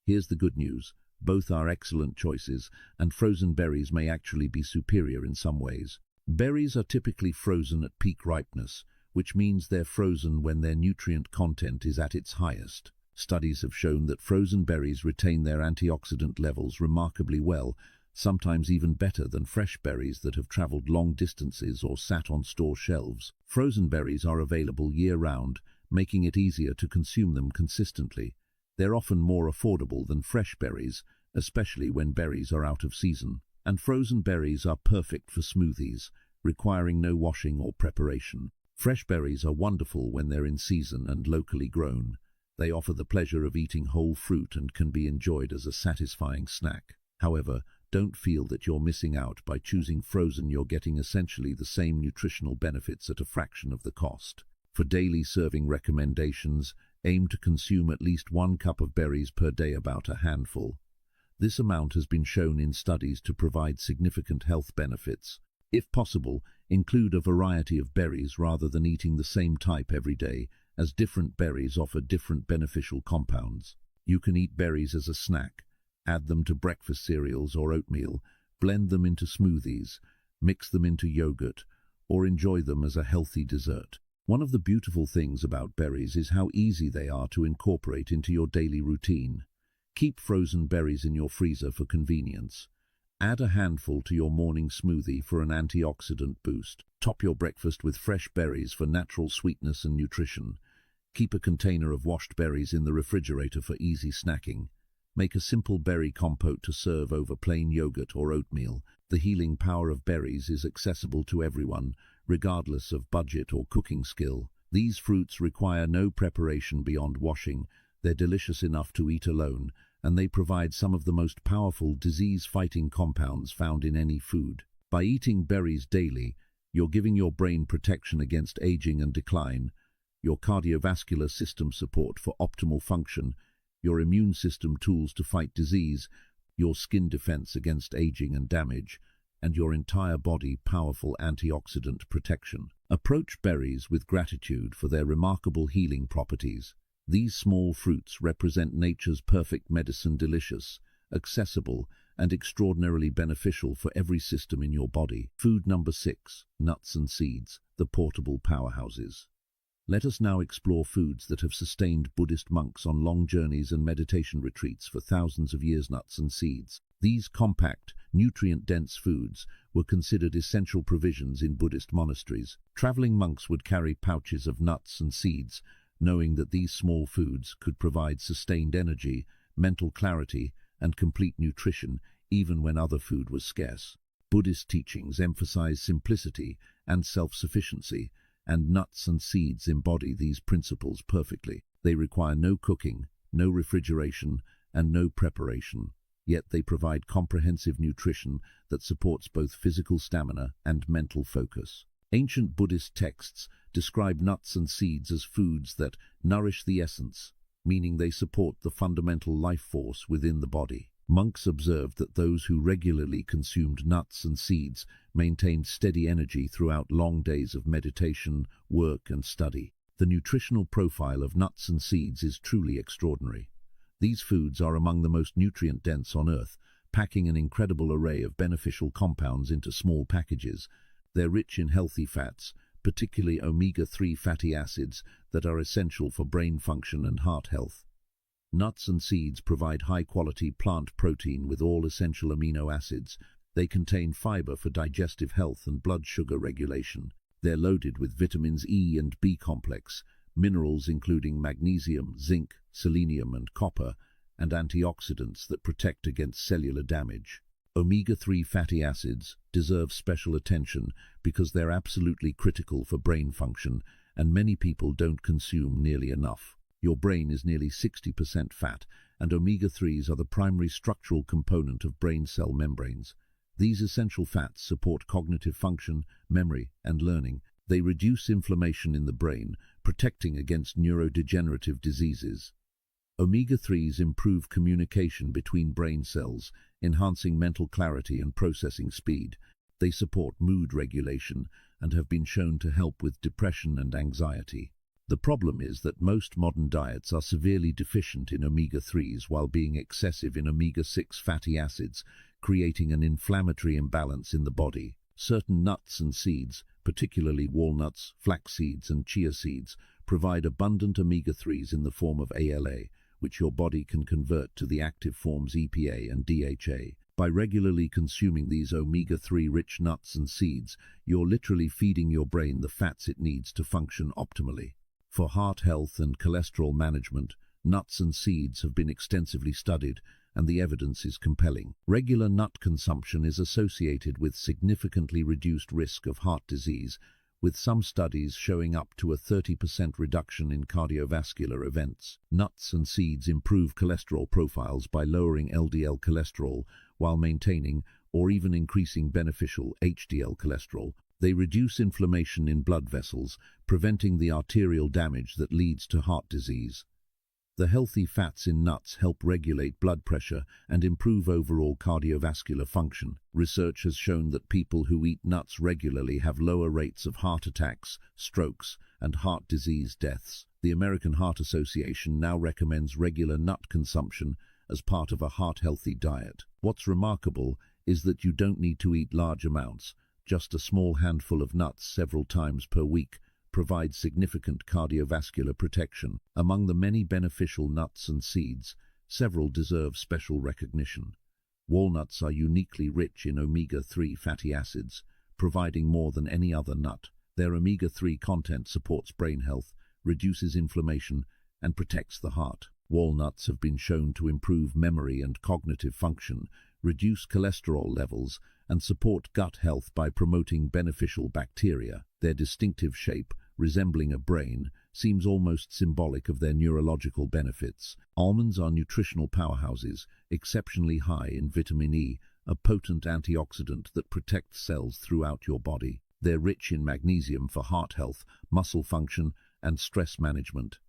Here's the good news. Both are excellent choices, and frozen berries may actually be superior in some ways. Berries are typically frozen at peak ripeness, which means they're frozen when their nutrient content is at its highest. Studies have shown that frozen berries retain their antioxidant levels remarkably well, sometimes even better than fresh berries that have traveled long distances or sat on store shelves. Frozen berries are available year-round, making it easier to consume them consistently. They're often more affordable than fresh berries, especially when berries are out of season. And frozen berries are perfect for smoothies, requiring no washing or preparation. Fresh berries are wonderful when they're in season and locally grown. They offer the pleasure of eating whole fruit and can be enjoyed as a satisfying snack. However, don't feel that you're missing out. By choosing frozen, you're getting essentially the same nutritional benefits at a fraction of the cost. For daily serving recommendations, aim to consume at least 1 cup of berries per day, about a handful. This amount has been shown in studies to provide significant health benefits. If possible, include a variety of berries rather than eating the same type every day, as different berries offer different beneficial compounds. You can eat berries as a snack, add them to breakfast cereals or oatmeal, blend them into smoothies, mix them into yogurt, or enjoy them as a healthy dessert. One of the beautiful things about berries is how easy they are to incorporate into your daily routine. Keep frozen berries in your freezer for convenience. Add a handful to your morning smoothie for an antioxidant boost. Top your breakfast with fresh berries for natural sweetness and nutrition. Keep a container of washed berries in the refrigerator for easy snacking. Make a simple berry compote to serve over plain yogurt or oatmeal. The healing power of berries is accessible to everyone, regardless of budget or cooking skill. These fruits require no preparation beyond washing. They're delicious enough to eat alone, and they provide some of the most powerful disease-fighting compounds found in any food. By eating berries daily, you're giving your brain protection against aging and decline, your cardiovascular system support for optimal function, your immune system tools to fight disease, your skin defense against aging and damage, and your entire body powerful antioxidant protection. Approach berries with gratitude for their remarkable healing properties. These small fruits represent nature's perfect medicine, delicious, accessible, and extraordinarily beneficial for every system in your body. Food number 6, nuts and seeds, the portable powerhouses. Let us now explore foods that have sustained Buddhist monks on long journeys and meditation retreats for thousands of years. Nuts and seeds. These compact, nutrient-dense foods were considered essential provisions in Buddhist monasteries. Traveling monks would carry pouches of nuts and seeds, knowing that these small foods could provide sustained energy, mental clarity, and complete nutrition, even when other food was scarce. Buddhist teachings emphasize simplicity and self-sufficiency, and nuts and seeds embody these principles perfectly. They require no cooking, no refrigeration, and no preparation, yet they provide comprehensive nutrition that supports both physical stamina and mental focus. Ancient Buddhist texts describe nuts and seeds as foods that nourish the essence, meaning they support the fundamental life force within the body. Monks observed that those who regularly consumed nuts and seeds maintained steady energy throughout long days of meditation, work, and study. The nutritional profile of nuts and seeds is truly extraordinary. These foods are among the most nutrient-dense on Earth, packing an incredible array of beneficial compounds into small packages. They're rich in healthy fats, particularly omega-3 fatty acids that are essential for brain function and heart health. Nuts and seeds provide high-quality plant protein with all essential amino acids. They contain fiber for digestive health and blood sugar regulation. They're loaded with vitamins E and B complex, minerals including magnesium, zinc, selenium, and copper, and antioxidants that protect against cellular damage. Omega-3 fatty acids deserve special attention because they're absolutely critical for brain function, and many people don't consume nearly enough. Your brain is nearly 60% fat, and omega-3s are the primary structural component of brain cell membranes. These essential fats support cognitive function, memory, and learning. They reduce inflammation in the brain, protecting against neurodegenerative diseases. Omega-3s improve communication between brain cells, enhancing mental clarity and processing speed. They support mood regulation and have been shown to help with depression and anxiety. The problem is that most modern diets are severely deficient in omega-3s while being excessive in omega-6 fatty acids, creating an inflammatory imbalance in the body. Certain nuts and seeds, particularly walnuts, flax seeds and chia seeds, provide abundant omega-3s in the form of ALA, which your body can convert to the active forms EPA and DHA. By regularly consuming these omega-3 rich nuts and seeds, you're literally feeding your brain the fats it needs to function optimally. For heart health and cholesterol management, nuts and seeds have been extensively studied, and the evidence is compelling. Regular nut consumption is associated with significantly reduced risk of heart disease, with some studies showing up to a 30% reduction in cardiovascular events. Nuts and seeds improve cholesterol profiles by lowering LDL cholesterol while maintaining or even increasing beneficial HDL cholesterol. They reduce inflammation in blood vessels, preventing the arterial damage that leads to heart disease. The healthy fats in nuts help regulate blood pressure and improve overall cardiovascular function. Research has shown that people who eat nuts regularly have lower rates of heart attacks, strokes, and heart disease deaths. The American Heart Association now recommends regular nut consumption as part of a heart-healthy diet. What's remarkable is that you don't need to eat large amounts. Just a small handful of nuts several times per week provides significant cardiovascular protection. Among the many beneficial nuts and seeds, several deserve special recognition. Walnuts are uniquely rich in omega-3 fatty acids, providing more than any other nut. Their omega-3 content supports brain health, reduces inflammation, and protects the heart. Walnuts have been shown to improve memory and cognitive function, reduce cholesterol levels, and support gut health by promoting beneficial bacteria. Their distinctive shape, resembling a brain, seems almost symbolic of their neurological benefits. Almonds are nutritional powerhouses, exceptionally high in vitamin E, a potent antioxidant that protects cells throughout your body. They're rich in magnesium for heart health, muscle function, and stress management.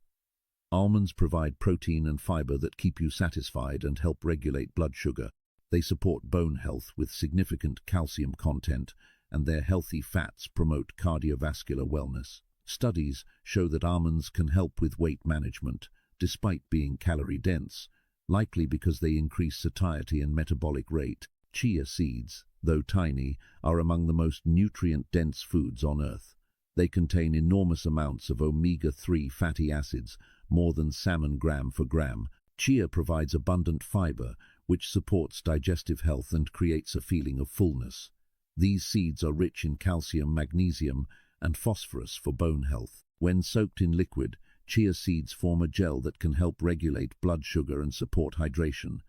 Almonds provide protein and fiber that keep you satisfied and help regulate blood sugar. They support bone health with significant calcium content, and their healthy fats promote cardiovascular wellness. Studies show that almonds can help with weight management, despite being calorie-dense, likely because they increase satiety and metabolic rate. Chia seeds, though tiny, are among the most nutrient-dense foods on Earth. They contain enormous amounts of omega-3 fatty acids, more than salmon gram for gram. Chia provides abundant fiber, which supports digestive health and creates a feeling of fullness. These seeds are rich in calcium, magnesium, and phosphorus for bone health. When soaked in liquid, chia seeds form a gel that can help regulate blood sugar and support hydration.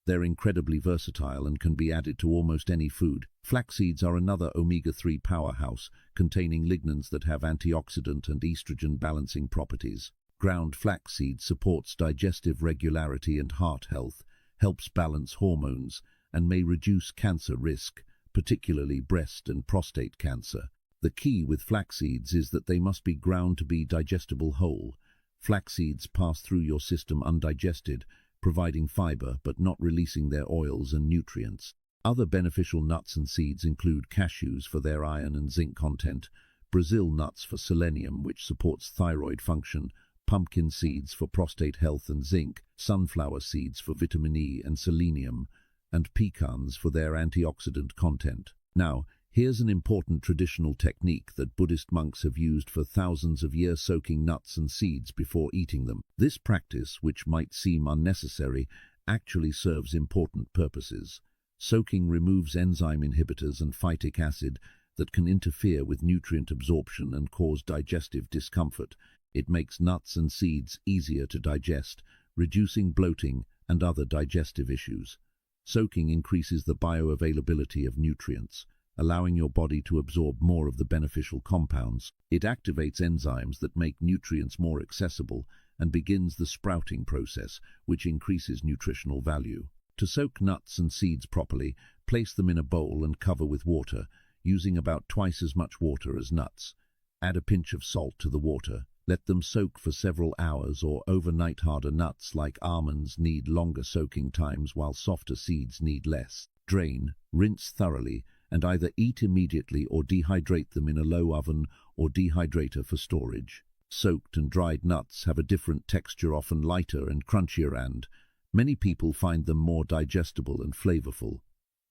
They're incredibly versatile and can be added to almost any food. Flax seeds are another omega-3 powerhouse, containing lignans that have antioxidant and estrogen balancing properties. Ground flax seed supports digestive regularity and heart health, helps balance hormones, and may reduce cancer risk, particularly breast and prostate cancer. The key with flax seeds is that they must be ground to be digestible whole. Flax seeds pass through your system undigested, providing fiber but not releasing their oils and nutrients. Other beneficial nuts and seeds include cashews for their iron and zinc content, Brazil nuts for selenium, which supports thyroid function, pumpkin seeds for prostate health and zinc, sunflower seeds for vitamin E and selenium, and pecans for their antioxidant content. Now, here's an important traditional technique that Buddhist monks have used for thousands of years: soaking nuts and seeds before eating them. This practice, which might seem unnecessary, actually serves important purposes. Soaking removes enzyme inhibitors and phytic acid that can interfere with nutrient absorption and cause digestive discomfort. It makes nuts and seeds easier to digest, reducing bloating and other digestive issues. Soaking increases the bioavailability of nutrients, allowing your body to absorb more of the beneficial compounds. It activates enzymes that make nutrients more accessible and begins the sprouting process, which increases nutritional value. To soak nuts and seeds properly, place them in a bowl and cover with water, using about twice as much water as nuts. Add a pinch of salt to the water. Let them soak for several hours or overnight. Harder nuts like almonds need longer soaking times, while softer seeds need less. Drain, rinse thoroughly, and either eat immediately or dehydrate them in a low oven or dehydrator for storage. Soaked and dried nuts have a different texture, often lighter and crunchier, and many people find them more digestible and flavorful.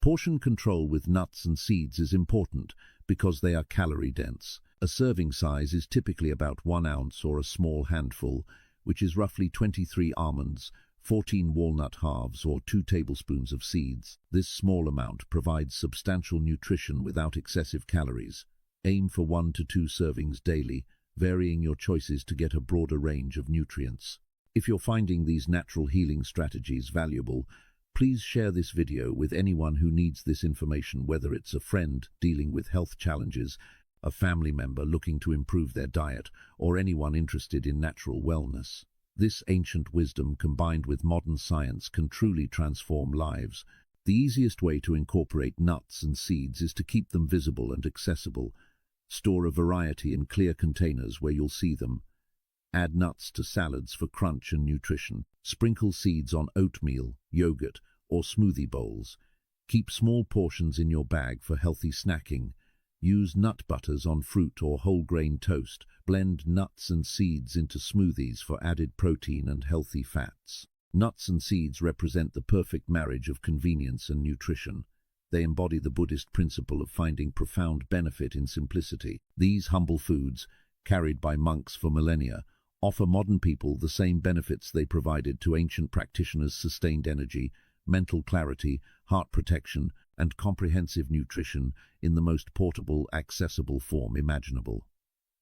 Portion control with nuts and seeds is important because they are calorie-dense. A serving size is typically about 1 ounce or a small handful, which is roughly 23 almonds, 14 walnut halves, or 2 tablespoons of seeds. This small amount provides substantial nutrition without excessive calories. Aim for 1 to 2 servings daily, varying your choices to get a broader range of nutrients. If you're finding these natural healing strategies valuable, please share this video with anyone who needs this information, whether it's a friend dealing with health challenges, a family member looking to improve their diet, or anyone interested in natural wellness. This ancient wisdom combined with modern science can truly transform lives. The easiest way to incorporate nuts and seeds is to keep them visible and accessible. Store a variety in clear containers where you'll see them. Add nuts to salads for crunch and nutrition. Sprinkle seeds on oatmeal, yogurt, or smoothie bowls. Keep small portions in your bag for healthy snacking. Use nut butters on fruit or whole grain toast. Blend nuts and seeds into smoothies for added protein and healthy fats. Nuts and seeds represent the perfect marriage of convenience and nutrition. They embody the Buddhist principle of finding profound benefit in simplicity. These humble foods, carried by monks for millennia, offer modern people the same benefits they provided to ancient practitioners: sustained energy, mental clarity, heart protection, and comprehensive nutrition in the most portable, accessible form imaginable.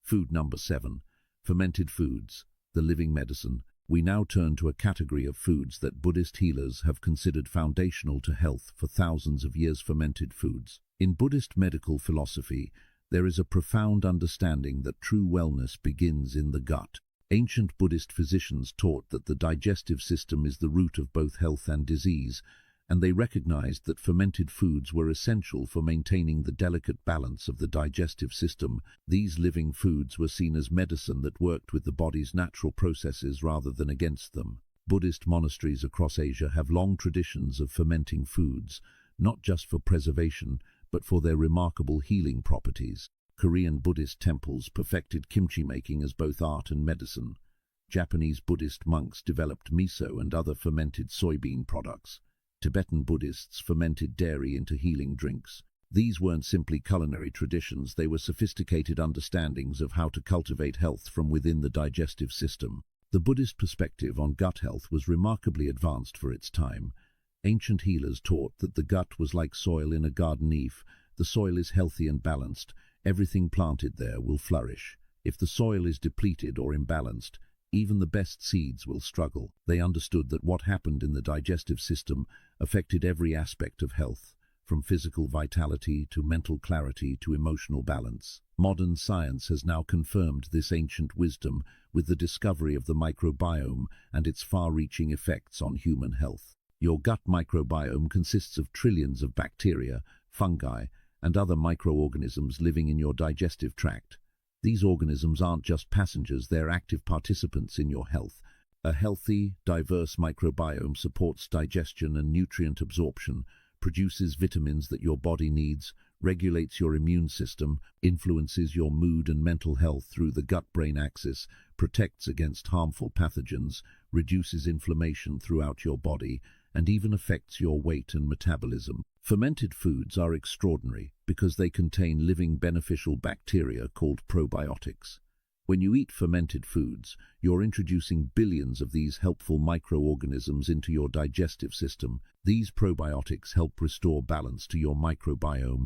Food number 7. Fermented foods, the living medicine. We now turn to a category of foods that Buddhist healers have considered foundational to health for thousands of years: fermented foods. In Buddhist medical philosophy, there is a profound understanding that true wellness begins in the gut. Ancient Buddhist physicians taught that the digestive system is the root of both health and disease, and they recognized that fermented foods were essential for maintaining the delicate balance of the digestive system. These living foods were seen as medicine that worked with the body's natural processes rather than against them. Buddhist monasteries across Asia have long traditions of fermenting foods, not just for preservation, but for their remarkable healing properties. Korean Buddhist temples perfected kimchi making as both art and medicine. Japanese Buddhist monks developed miso and other fermented soybean products. Tibetan Buddhists fermented dairy into healing drinks. These weren't simply culinary traditions, they were sophisticated understandings of how to cultivate health from within the digestive system. The Buddhist perspective on gut health was remarkably advanced for its time. Ancient healers taught that the gut was like soil in a garden. If the soil is healthy and balanced, everything planted there will flourish. If the soil is depleted or imbalanced, even the best seeds will struggle. They understood that what happened in the digestive system affected every aspect of health, from physical vitality to mental clarity to emotional balance. Modern science has now confirmed this ancient wisdom with the discovery of the microbiome and its far-reaching effects on human health. Your gut microbiome consists of trillions of bacteria, fungi, and other microorganisms living in your digestive tract. These organisms aren't just passengers, they're active participants in your health. A healthy, diverse microbiome supports digestion and nutrient absorption, produces vitamins that your body needs, regulates your immune system, influences your mood and mental health through the gut-brain axis, protects against harmful pathogens, reduces inflammation throughout your body, and even affects your weight and metabolism. Fermented foods are extraordinary because they contain living beneficial bacteria called probiotics. When you eat fermented foods, you're introducing billions of these helpful microorganisms into your digestive system. These probiotics help restore balance to your microbiome,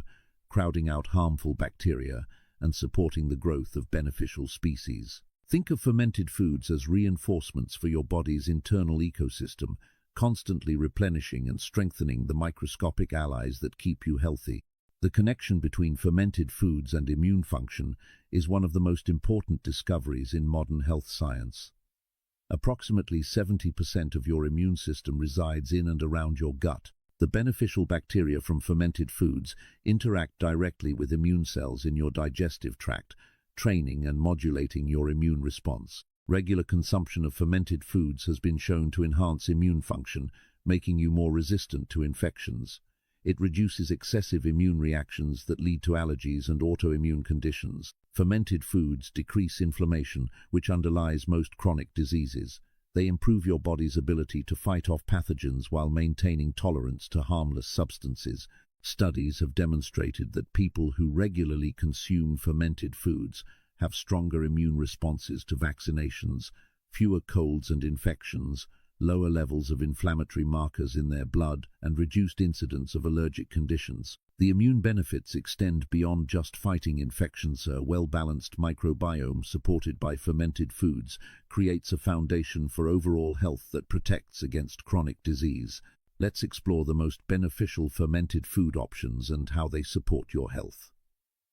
crowding out harmful bacteria and supporting the growth of beneficial species. Think of fermented foods as reinforcements for your body's internal ecosystem, constantly replenishing and strengthening the microscopic allies that keep you healthy. The connection between fermented foods and immune function is one of the most important discoveries in modern health science. Approximately 70% of your immune system resides in and around your gut. The beneficial bacteria from fermented foods interact directly with immune cells in your digestive tract, training and modulating your immune response. Regular consumption of fermented foods has been shown to enhance immune function, making you more resistant to infections. It reduces excessive immune reactions that lead to allergies and autoimmune conditions. Fermented foods decrease inflammation, which underlies most chronic diseases. They improve your body's ability to fight off pathogens while maintaining tolerance to harmless substances. Studies have demonstrated that people who regularly consume fermented foods have stronger immune responses to vaccinations, fewer colds and infections, lower levels of inflammatory markers in their blood, and reduced incidence of allergic conditions. The immune benefits extend beyond just fighting infections. A well-balanced microbiome supported by fermented foods creates a foundation for overall health that protects against chronic disease. Let's explore the most beneficial fermented food options and how they support your health.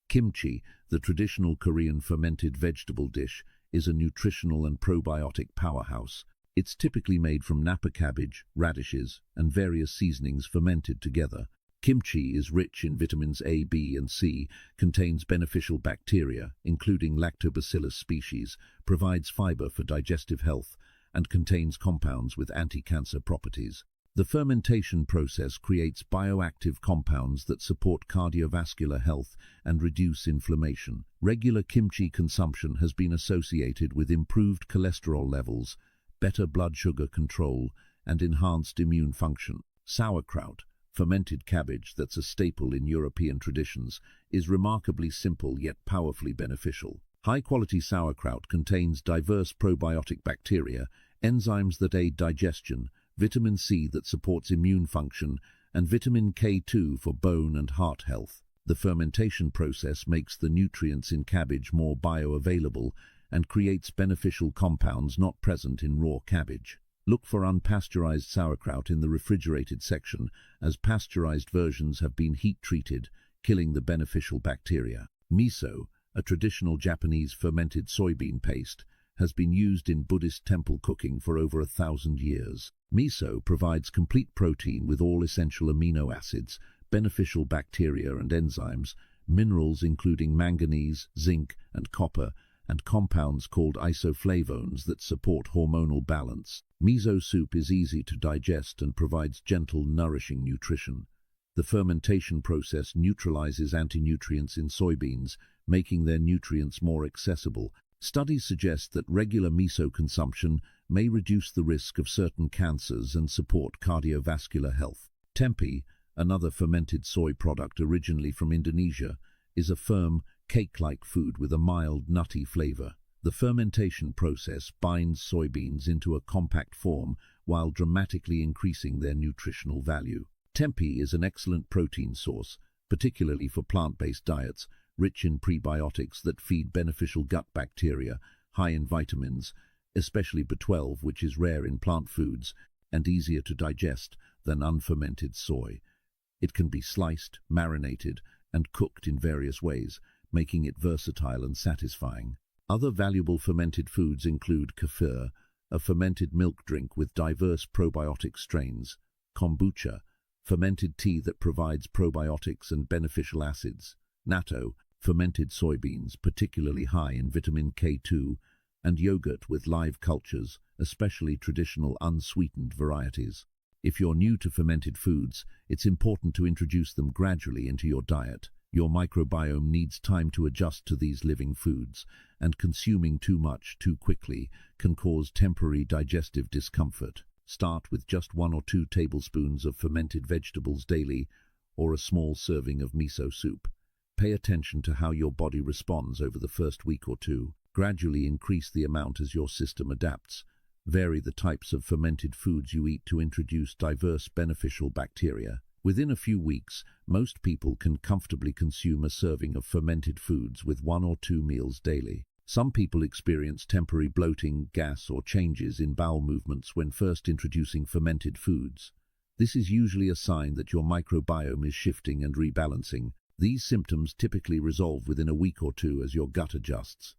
Kimchi, the traditional Korean fermented vegetable dish, is a nutritional and probiotic powerhouse. It's typically made from napa cabbage, radishes, and various seasonings fermented together. Kimchi is rich in vitamins A, B, and C, contains beneficial bacteria, including lactobacillus species, provides fiber for digestive health, and contains compounds with anti-cancer properties. The fermentation process creates bioactive compounds that support cardiovascular health and reduce inflammation. Regular kimchi consumption has been associated with improved cholesterol levels, better blood sugar control, and enhanced immune function. Sauerkraut, fermented cabbage that's a staple in European traditions, is remarkably simple yet powerfully beneficial. High-quality sauerkraut contains diverse probiotic bacteria, enzymes that aid digestion, vitamin C that supports immune function, and vitamin K2 for bone and heart health. The fermentation process makes the nutrients in cabbage more bioavailable and creates beneficial compounds not present in raw cabbage. Look for unpasteurized sauerkraut in the refrigerated section, as pasteurized versions have been heat-treated, killing the beneficial bacteria. Miso, a traditional Japanese fermented soybean paste, has been used in Buddhist temple cooking for over 1,000 years. Miso provides complete protein with all essential amino acids, beneficial bacteria and enzymes, minerals including manganese, zinc, and copper, and compounds called isoflavones that support hormonal balance. Miso soup is easy to digest and provides gentle, nourishing nutrition. The fermentation process neutralizes anti-nutrients in soybeans, making their nutrients more accessible. Studies suggest that regular miso consumption may reduce the risk of certain cancers and support cardiovascular health. Tempeh, another fermented soy product originally from Indonesia, is a firm, cake-like food with a mild, nutty flavor. The fermentation process binds soybeans into a compact form while dramatically increasing their nutritional value. Tempeh is an excellent protein source, particularly for plant-based diets, rich in prebiotics that feed beneficial gut bacteria, high in vitamins, especially B12, which is rare in plant foods, and easier to digest than unfermented soy. It can be sliced, marinated, and cooked in various ways, making it versatile and satisfying. Other valuable fermented foods include kefir, a fermented milk drink with diverse probiotic strains, kombucha, fermented tea that provides probiotics and beneficial acids, natto, fermented soybeans, particularly high in vitamin K2, and yogurt with live cultures, especially traditional unsweetened varieties. If you're new to fermented foods, it's important to introduce them gradually into your diet. Your microbiome needs time to adjust to these living foods, and consuming too much too quickly can cause temporary digestive discomfort. Start with just 1 or 2 tablespoons of fermented vegetables daily, or a small serving of miso soup. Pay attention to how your body responds over the first week or two. Gradually increase the amount as your system adapts. Vary the types of fermented foods you eat to introduce diverse beneficial bacteria. Within a few weeks, most people can comfortably consume a serving of fermented foods with 1 or 2 meals daily. Some people experience temporary bloating, gas, or changes in bowel movements when first introducing fermented foods. This is usually a sign that your microbiome is shifting and rebalancing. These symptoms typically resolve within a week or 2 as your gut adjusts.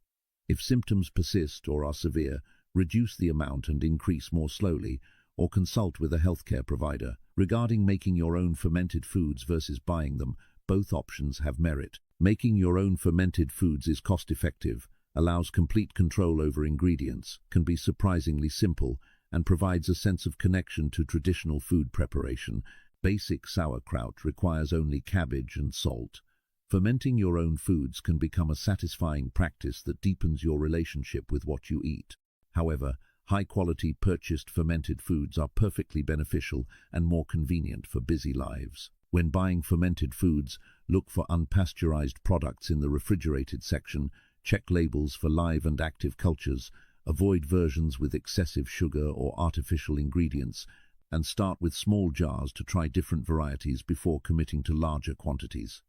If symptoms persist or are severe, reduce the amount and increase more slowly, or consult with a healthcare provider. Regarding making your own fermented foods versus buying them, both options have merit. Making your own fermented foods is cost-effective, allows complete control over ingredients, can be surprisingly simple, and provides a sense of connection to traditional food preparation. Basic sauerkraut requires only cabbage and salt. Fermenting your own foods can become a satisfying practice that deepens your relationship with what you eat. However, high-quality purchased fermented foods are perfectly beneficial and more convenient for busy lives. When buying fermented foods, look for unpasteurized products in the refrigerated section, check labels for live and active cultures, avoid versions with excessive sugar or artificial ingredients, and start with small jars to try different varieties before committing to larger quantities.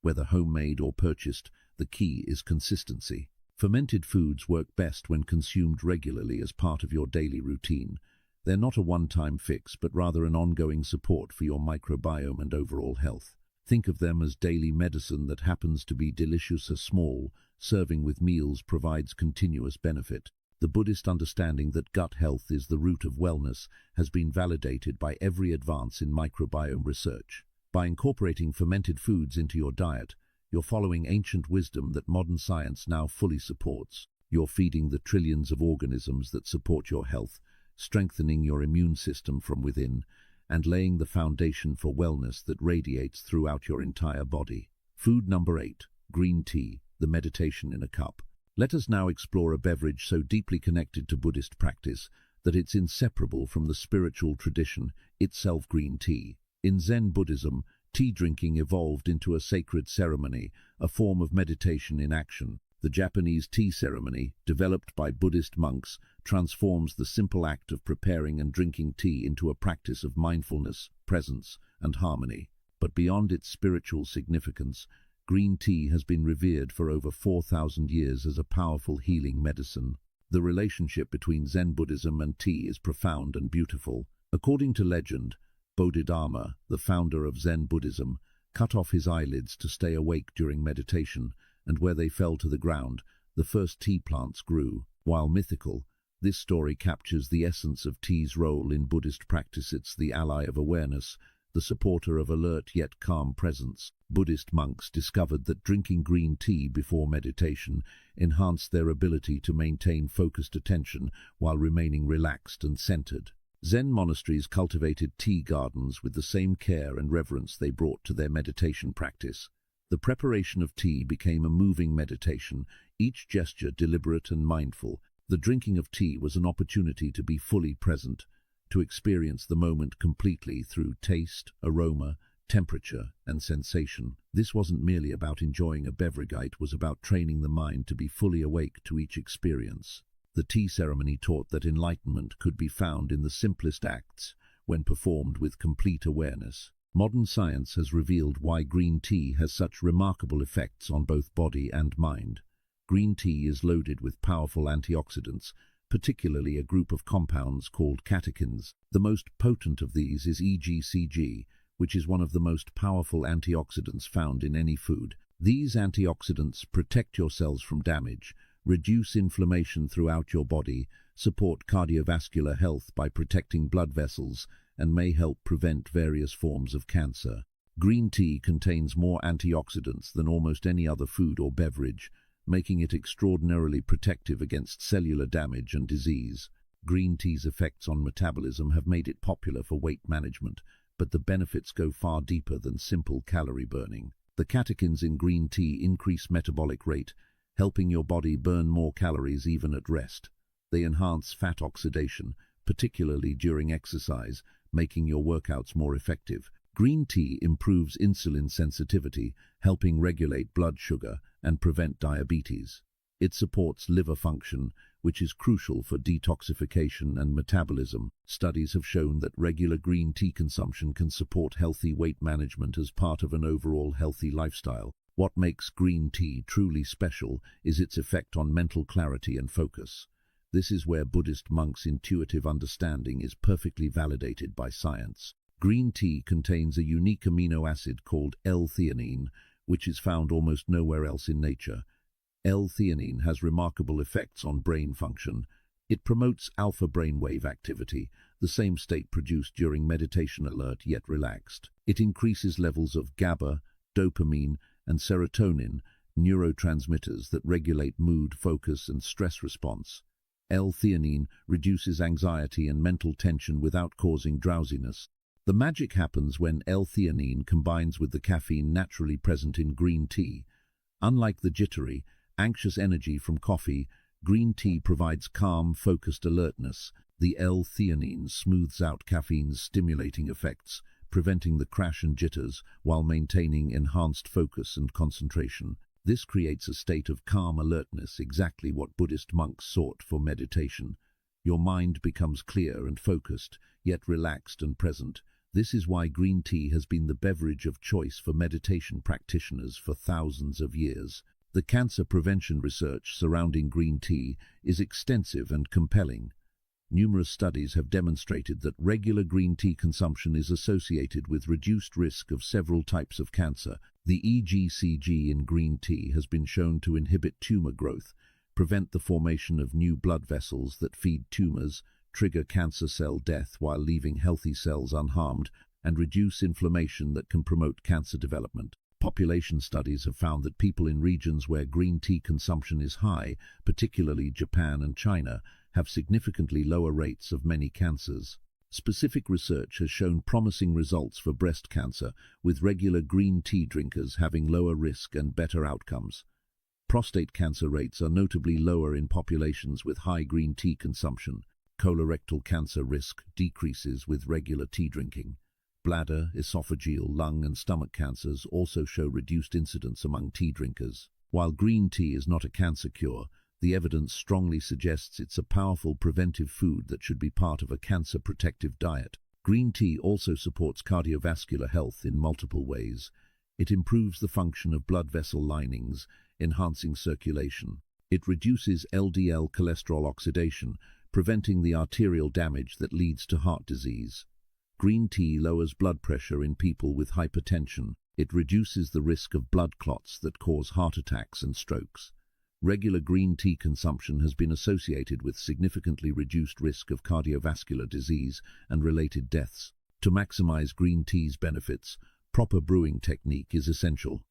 Whether homemade or purchased, the key is consistency. Fermented foods work best when consumed regularly as part of your daily routine. They're not a one-time fix, but rather an ongoing support for your microbiome and overall health. Think of them as daily medicine that happens to be delicious or small. Serving with meals provides continuous benefit. The Buddhist understanding that gut health is the root of wellness has been validated by every advance in microbiome research. By incorporating fermented foods into your diet, you're following ancient wisdom that modern science now fully supports. You're feeding the trillions of organisms that support your health, strengthening your immune system from within, and laying the foundation for wellness that radiates throughout your entire body. Food number 8, green tea, the meditation in a cup. Let us now explore a beverage so deeply connected to Buddhist practice that it's inseparable from the spiritual tradition itself, green tea. In Zen Buddhism, tea drinking evolved into a sacred ceremony, a form of meditation in action. The Japanese tea ceremony, developed by Buddhist monks, transforms the simple act of preparing and drinking tea into a practice of mindfulness, presence, and harmony. But beyond its spiritual significance, green tea has been revered for over 4,000 years as a powerful healing medicine. The relationship between Zen Buddhism and tea is profound and beautiful. According to legend, Bodhidharma, the founder of Zen Buddhism, cut off his eyelids to stay awake during meditation, and where they fell to the ground, the first tea plants grew. While mythical, this story captures the essence of tea's role in Buddhist practice. It's the ally of awareness, the supporter of alert yet calm presence. Buddhist monks discovered that drinking green tea before meditation enhanced their ability to maintain focused attention while remaining relaxed and centered. Zen monasteries cultivated tea gardens with the same care and reverence they brought to their meditation practice. The preparation of tea became a moving meditation, each gesture deliberate and mindful. The drinking of tea was an opportunity to be fully present, to experience the moment completely through taste, aroma, temperature, and sensation. This wasn't merely about enjoying a beverage, it was about training the mind to be fully awake to each experience. The tea ceremony taught that enlightenment could be found in the simplest acts when performed with complete awareness. Modern science has revealed why green tea has such remarkable effects on both body and mind. Green tea is loaded with powerful antioxidants, particularly a group of compounds called catechins. The most potent of these is EGCG, which is one of the most powerful antioxidants found in any food. These antioxidants protect your cells from damage, reduce inflammation throughout your body, support cardiovascular health by protecting blood vessels, and may help prevent various forms of cancer. Green tea contains more antioxidants than almost any other food or beverage, making it extraordinarily protective against cellular damage and disease. Green tea's effects on metabolism have made it popular for weight management, but the benefits go far deeper than simple calorie burning. The catechins in green tea increase metabolic rate, helping your body burn more calories even at rest. They enhance fat oxidation, particularly during exercise, making your workouts more effective. Green tea improves insulin sensitivity, helping regulate blood sugar and prevent diabetes. It supports liver function, which is crucial for detoxification and metabolism. Studies have shown that regular green tea consumption can support healthy weight management as part of an overall healthy lifestyle. What makes green tea truly special is its effect on mental clarity and focus. This is where Buddhist monks' intuitive understanding is perfectly validated by science. Green tea contains a unique amino acid called L-theanine, which is found almost nowhere else in nature. L-theanine has remarkable effects on brain function. It promotes alpha brainwave activity, the same state produced during meditation, alert yet relaxed. It increases levels of GABA, dopamine, and serotonin, neurotransmitters that regulate mood, focus, and stress response. L-theanine reduces anxiety and mental tension without causing drowsiness. The magic happens when L-theanine combines with the caffeine naturally present in green tea. Unlike the jittery, anxious energy from coffee, green tea provides calm, focused alertness. The L-theanine smooths out caffeine's stimulating effects, preventing the crash and jitters while maintaining enhanced focus and concentration. This creates a state of calm alertness, exactly what Buddhist monks sought for meditation. Your mind becomes clear and focused, yet relaxed and present. This is why green tea has been the beverage of choice for meditation practitioners for thousands of years. The cancer prevention research surrounding green tea is extensive and compelling. Numerous studies have demonstrated that regular green tea consumption is associated with reduced risk of several types of cancer. The EGCG in green tea has been shown to inhibit tumor growth, prevent the formation of new blood vessels that feed tumors, trigger cancer cell death while leaving healthy cells unharmed, and reduce inflammation that can promote cancer development. Population studies have found that people in regions where green tea consumption is high, particularly Japan and China, have significantly lower rates of many cancers. Specific research has shown promising results for breast cancer, with regular green tea drinkers having lower risk and better outcomes. Prostate cancer rates are notably lower in populations with high green tea consumption. Colorectal cancer risk decreases with regular tea drinking. Bladder, esophageal, lung and stomach cancers also show reduced incidence among tea drinkers. While green tea is not a cancer cure, the evidence strongly suggests it's a powerful preventive food that should be part of a cancer-protective diet. Green tea also supports cardiovascular health in multiple ways. It improves the function of blood vessel linings, enhancing circulation. It reduces LDL cholesterol oxidation, preventing the arterial damage that leads to heart disease. Green tea lowers blood pressure in people with hypertension. It reduces the risk of blood clots that cause heart attacks and strokes. Regular green tea consumption has been associated with significantly reduced risk of cardiovascular disease and related deaths. To maximize green tea's benefits, proper brewing technique is essential.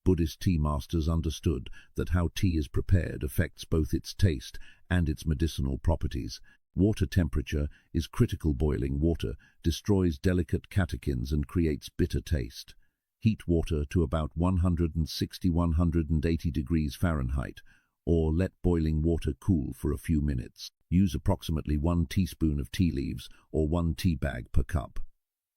Buddhist tea masters understood that how tea is prepared affects both its taste and its medicinal properties. Water temperature is critical. Boiling water destroys delicate catechins and creates bitter taste. Heat water to about 160–180 degrees Fahrenheit, or let boiling water cool for a few minutes. Use approximately 1 teaspoon of tea leaves or 1 tea bag per cup.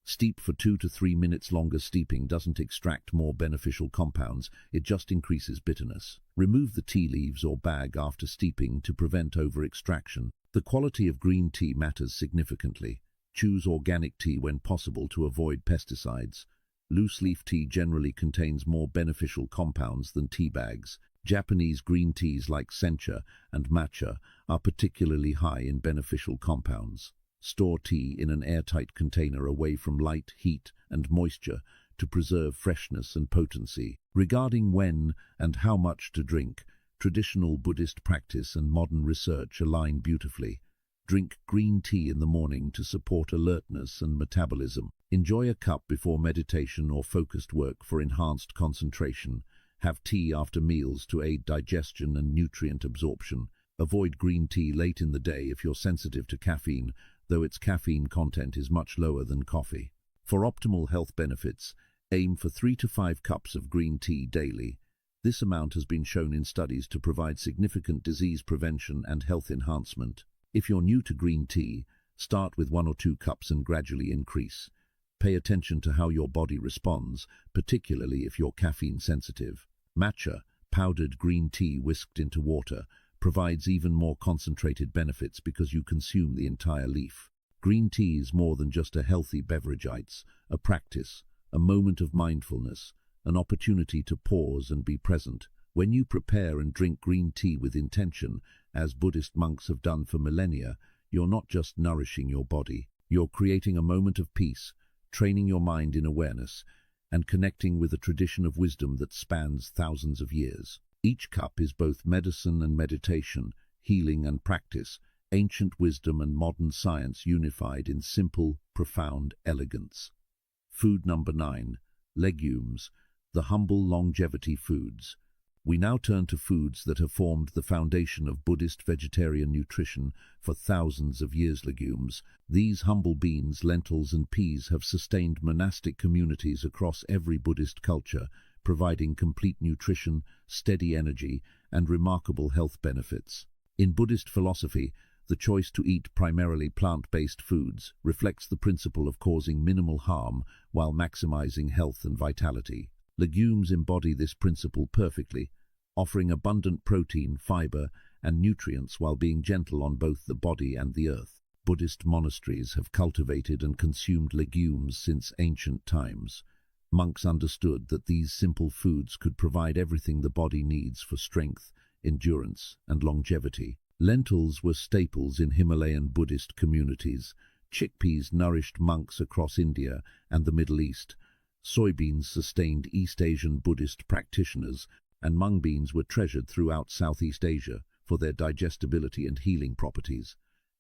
Steep for 2 to 3 minutes. Longer steeping doesn't extract more beneficial compounds, it just increases bitterness. Remove the tea leaves or bag after steeping to prevent over-extraction. The quality of green tea matters significantly. Choose organic tea when possible to avoid pesticides. Loose-leaf tea generally contains more beneficial compounds than tea bags. Japanese green teas like sencha and matcha are particularly high in beneficial compounds. Store tea in an airtight container away from light, heat, and moisture to preserve freshness and potency. Regarding when and how much to drink, traditional Buddhist practice and modern research align beautifully. Drink green tea in the morning to support alertness and metabolism. Enjoy a cup before meditation or focused work for enhanced concentration. Have tea after meals to aid digestion and nutrient absorption. Avoid green tea late in the day if you're sensitive to caffeine, though its caffeine content is much lower than coffee. For optimal health benefits, aim for 3 to 5 cups of green tea daily. This amount has been shown in studies to provide significant disease prevention and health enhancement. If you're new to green tea, start with 1 or 2 cups and gradually increase. Pay attention to how your body responds, particularly if you're caffeine sensitive. Matcha, powdered green tea whisked into water, provides even more concentrated benefits because you consume the entire leaf. Green tea is more than just a healthy beverage, it's a practice, a moment of mindfulness, an opportunity to pause and be present. When you prepare and drink green tea with intention, as Buddhist monks have done for millennia, you're not just nourishing your body, you're creating a moment of peace, training your mind in awareness, and connecting with a tradition of wisdom that spans thousands of years. Each cup is both medicine and meditation, healing and practice, ancient wisdom and modern science unified in simple, profound elegance. Food number 9. Legumes, the humble longevity foods. We now turn to foods that have formed the foundation of Buddhist vegetarian nutrition for thousands of years. Legumes. These humble beans, lentils and peas have sustained monastic communities across every Buddhist culture, providing complete nutrition, steady energy, and remarkable health benefits. In Buddhist philosophy, the choice to eat primarily plant-based foods reflects the principle of causing minimal harm while maximizing health and vitality. Legumes embody this principle perfectly, offering abundant protein, fiber, and nutrients while being gentle on both the body and the earth. Buddhist monasteries have cultivated and consumed legumes since ancient times. Monks understood that these simple foods could provide everything the body needs for strength, endurance, and longevity. Lentils were staples in Himalayan Buddhist communities. Chickpeas nourished monks across India and the Middle East. Soybeans sustained East Asian Buddhist practitioners, and mung beans were treasured throughout Southeast Asia for their digestibility and healing properties.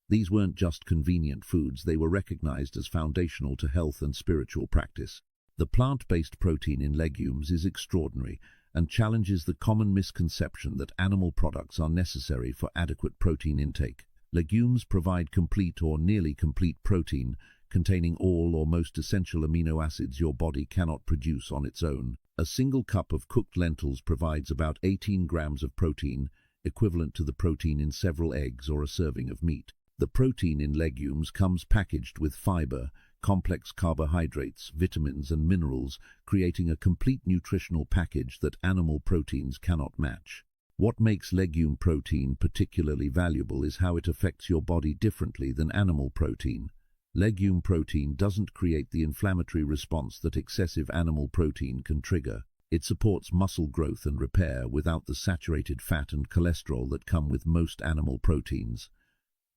These weren't just convenient foods, they were recognized as foundational to health and spiritual practice. The plant-based protein in legumes is extraordinary and challenges the common misconception that animal products are necessary for adequate protein intake. Legumes provide complete or nearly complete protein, containing all or most essential amino acids your body cannot produce on its own. A single cup of cooked lentils provides about 18 grams of protein, equivalent to the protein in several eggs or a serving of meat. The protein in legumes comes packaged with fiber, complex carbohydrates, vitamins and minerals, creating a complete nutritional package that animal proteins cannot match. What makes legume protein particularly valuable is how it affects your body differently than animal protein. Legume protein doesn't create the inflammatory response that excessive animal protein can trigger. It supports muscle growth and repair without the saturated fat and cholesterol that come with most animal proteins.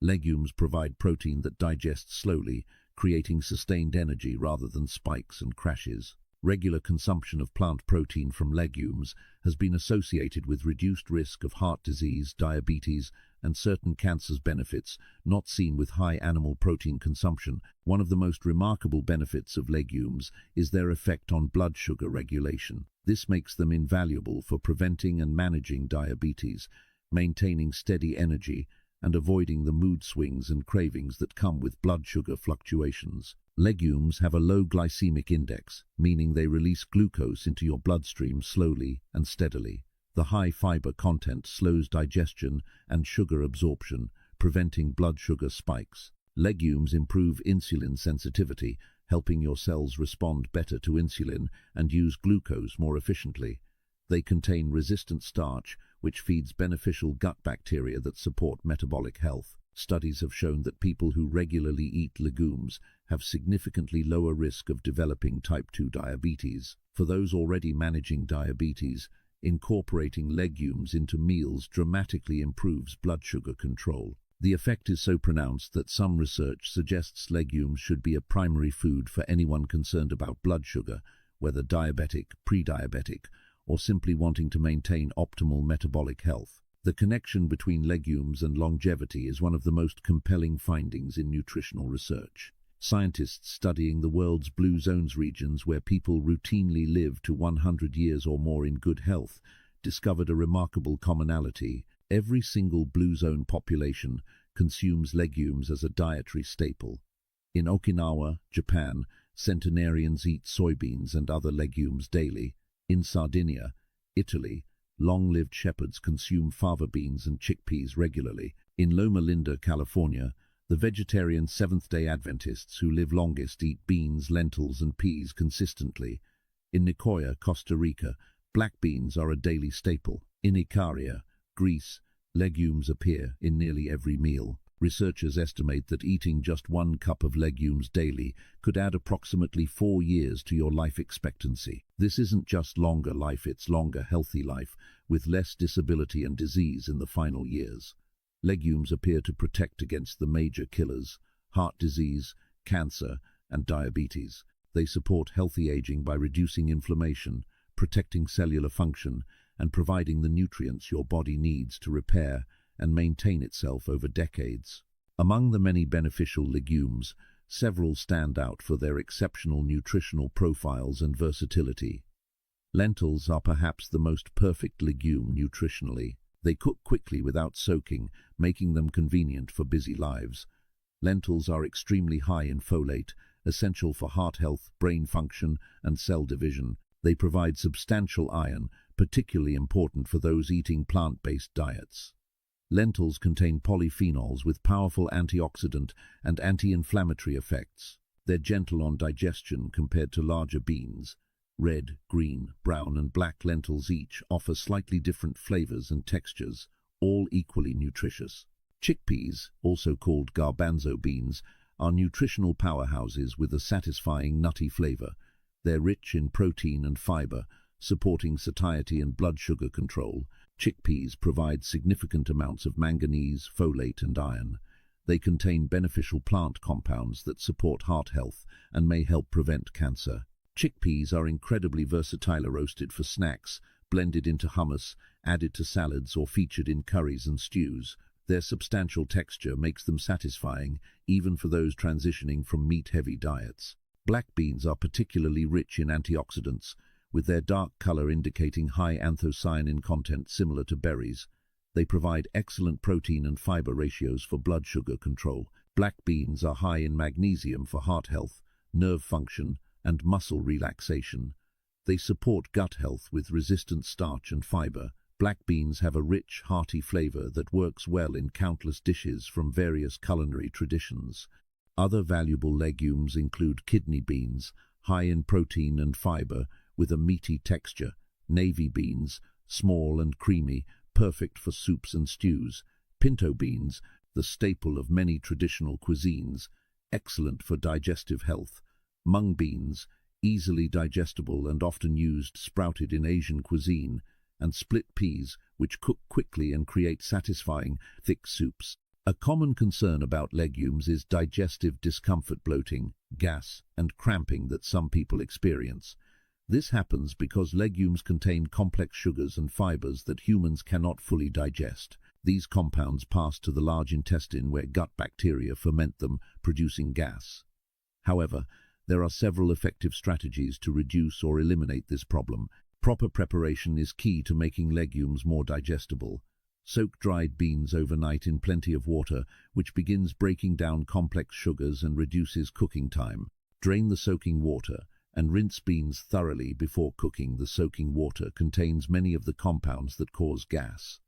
Legumes provide protein that digests slowly, creating sustained energy rather than spikes and crashes. Regular consumption of plant protein from legumes has been associated with reduced risk of heart disease, diabetes, and certain cancers, benefits not seen with high animal protein consumption. One of the most remarkable benefits of legumes is their effect on blood sugar regulation. This makes them invaluable for preventing and managing diabetes, maintaining steady energy, and avoiding the mood swings and cravings that come with blood sugar fluctuations. Legumes have a low glycemic index, meaning they release glucose into your bloodstream slowly and steadily. The high fiber content slows digestion and sugar absorption, preventing blood sugar spikes. Legumes improve insulin sensitivity, helping your cells respond better to insulin and use glucose more efficiently. They contain resistant starch, which feeds beneficial gut bacteria that support metabolic health. Studies have shown that people who regularly eat legumes have significantly lower risk of developing type 2 diabetes. For those already managing diabetes, incorporating legumes into meals dramatically improves blood sugar control. The effect is so pronounced that some research suggests legumes should be a primary food for anyone concerned about blood sugar, whether diabetic, pre-diabetic, or simply wanting to maintain optimal metabolic health. The connection between legumes and longevity is one of the most compelling findings in nutritional research. Scientists studying the world's blue zones regions, where people routinely live to 100 years or more in good health, discovered a remarkable commonality. Every single blue zone population consumes legumes as a dietary staple. In Okinawa, Japan, centenarians eat soybeans and other legumes daily. In Sardinia, Italy, long-lived shepherds consume fava beans and chickpeas regularly. In Loma Linda, California, the vegetarian Seventh-day Adventists who live longest eat beans, lentils, and peas consistently. In Nicoya, Costa Rica, black beans are a daily staple. In Icaria, Greece, legumes appear in nearly every meal. Researchers estimate that eating just 1 cup of legumes daily could add approximately 4 years to your life expectancy. This isn't just longer life, it's longer, healthy life, with less disability and disease in the final years. Legumes appear to protect against the major killers: heart disease, cancer, and diabetes. They support healthy aging by reducing inflammation, protecting cellular function, and providing the nutrients your body needs to repair and maintain itself over decades. Among the many beneficial legumes, several stand out for their exceptional nutritional profiles and versatility. Lentils are perhaps the most perfect legume nutritionally. They cook quickly without soaking, making them convenient for busy lives. Lentils are extremely high in folate, essential for heart health, brain function, and cell division. They provide substantial iron, particularly important for those eating plant-based diets. Lentils contain polyphenols with powerful antioxidant and anti-inflammatory effects. They're gentle on digestion compared to larger beans. Red, green, brown, and black lentils each offer slightly different flavors and textures, all equally nutritious. Chickpeas, also called garbanzo beans, are nutritional powerhouses with a satisfying nutty flavor. They're rich in protein and fiber, supporting satiety and blood sugar control. Chickpeas provide significant amounts of manganese, folate, and iron. They contain beneficial plant compounds that support heart health and may help prevent cancer. Chickpeas are incredibly versatile, roasted for snacks, blended into hummus, added to salads, or featured in curries and stews. Their substantial texture makes them satisfying, even for those transitioning from meat-heavy diets. Black beans are particularly rich in antioxidants, with their dark color indicating high anthocyanin content similar to berries. They provide excellent protein and fiber ratios for blood sugar control. Black beans are high in magnesium for heart health, nerve function, and muscle relaxation. They support gut health with resistant starch and fiber. Black beans have a rich, hearty flavor that works well in countless dishes from various culinary traditions. Other valuable legumes include kidney beans, high in protein and fiber, with a meaty texture. Navy beans, small and creamy, perfect for soups and stews. Pinto beans, the staple of many traditional cuisines, excellent for digestive health. Mung beans, easily digestible and often used sprouted in Asian cuisine. And split peas, which cook quickly and create satisfying, thick soups. A common concern about legumes is digestive discomfort, bloating, gas, and cramping that some people experience. This happens because legumes contain complex sugars and fibers that humans cannot fully digest. These compounds pass to the large intestine where gut bacteria ferment them, producing gas. However, there are several effective strategies to reduce or eliminate this problem. Proper preparation is key to making legumes more digestible. Soak dried beans overnight in plenty of water, which begins breaking down complex sugars and reduces cooking time. Drain the soaking water and rinse beans thoroughly before cooking. The soaking water contains many of the compounds that cause gas.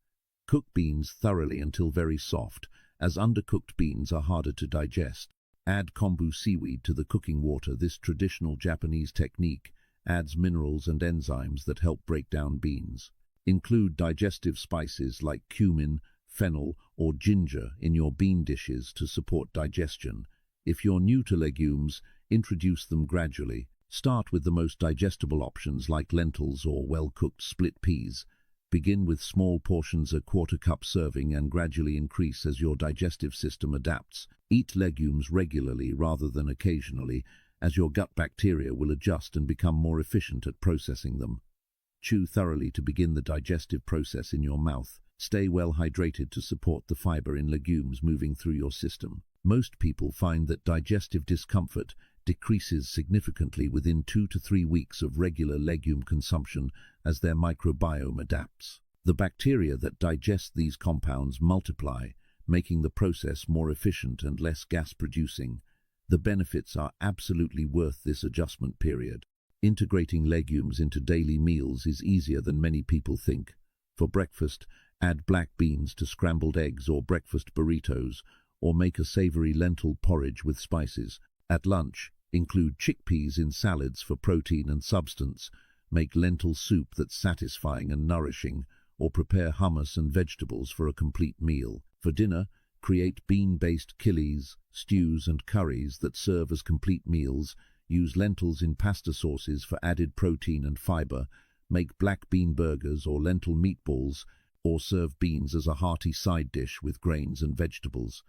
Cook beans thoroughly until very soft, as undercooked beans are harder to digest. Add kombu seaweed to the cooking water. This traditional Japanese technique adds minerals and enzymes that help break down beans. Include digestive spices like cumin, fennel, or ginger in your bean dishes to support digestion. If you're new to legumes, introduce them gradually. Start with the most digestible options like lentils or well-cooked split peas. Begin with small portions, a quarter-cup serving, and gradually increase as your digestive system adapts. Eat legumes regularly rather than occasionally, as your gut bacteria will adjust and become more efficient at processing them. Chew thoroughly to begin the digestive process in your mouth. Stay well hydrated to support the fiber in legumes moving through your system. Most people find that digestive discomfort decreases significantly within 2 to 3 weeks of regular legume consumption as their microbiome adapts. The bacteria that digest these compounds multiply, making the process more efficient and less gas-producing. The benefits are absolutely worth this adjustment period. Integrating legumes into daily meals is easier than many people think. For breakfast, add black beans to scrambled eggs or breakfast burritos, or make a savory lentil porridge with spices. At lunch, include chickpeas in salads for protein and substance. Make lentil soup that's satisfying and nourishing, or prepare hummus and vegetables for a complete meal. For dinner, create bean-based chilies, stews, and curries that serve as complete meals. Use lentils in pasta sauces for added protein and fiber. Make black bean burgers or lentil meatballs, or serve beans as a hearty side dish with grains and vegetables.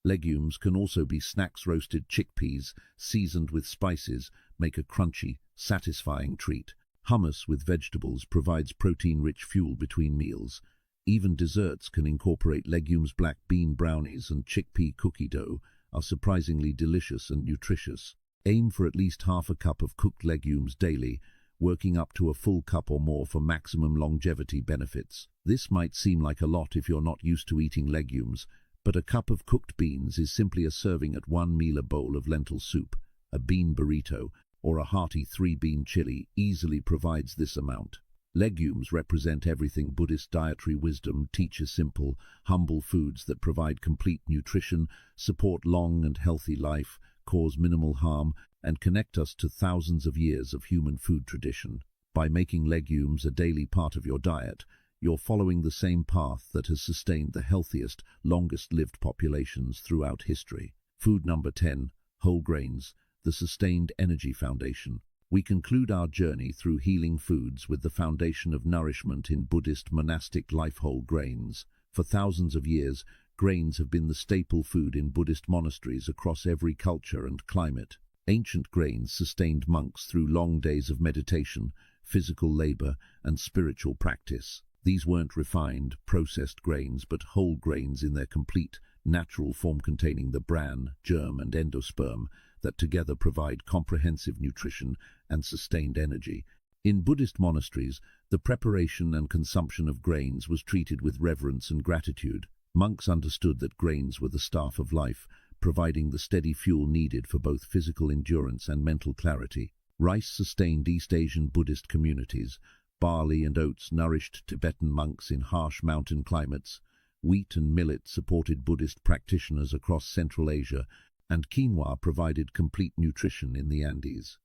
Legumes can also be snacks. Roasted chickpeas, seasoned with spices, make a crunchy, satisfying treat. Hummus with vegetables provides protein-rich fuel between meals. Even desserts can incorporate legumes. Black bean brownies and chickpea cookie dough are surprisingly delicious and nutritious. Aim for at least half a cup of cooked legumes daily, working up to a full cup or more for maximum longevity benefits. This might seem like a lot if you're not used to eating legumes, but a cup of cooked beans is simply a serving at one meal. A bowl of lentil soup, a bean burrito, or a hearty 3-bean chili easily provides this amount. Legumes represent everything Buddhist dietary wisdom teaches: simple, humble foods that provide complete nutrition, support long and healthy life, cause minimal harm, and connect us to thousands of years of human food tradition. By making legumes a daily part of your diet, you're following the same path that has sustained the healthiest, longest-lived populations throughout history. Food number 10, whole grains, the sustained energy foundation. We conclude our journey through healing foods with the foundation of nourishment in Buddhist monastic life: whole grains. For thousands of years, grains have been the staple food in Buddhist monasteries across every culture and climate. Ancient grains sustained monks through long days of meditation, physical labor, and spiritual practice. These weren't refined, processed grains, but whole grains in their complete, natural form, containing the bran, germ, and endosperm that together provide comprehensive nutrition and sustained energy. In Buddhist monasteries, the preparation and consumption of grains was treated with reverence and gratitude. Monks understood that grains were the staff of life, providing the steady fuel needed for both physical endurance and mental clarity. Rice sustained East Asian Buddhist communities. Barley and oats nourished Tibetan monks in harsh mountain climates. Wheat and millet supported Buddhist practitioners across Central Asia, and quinoa provided complete nutrition in the Andes.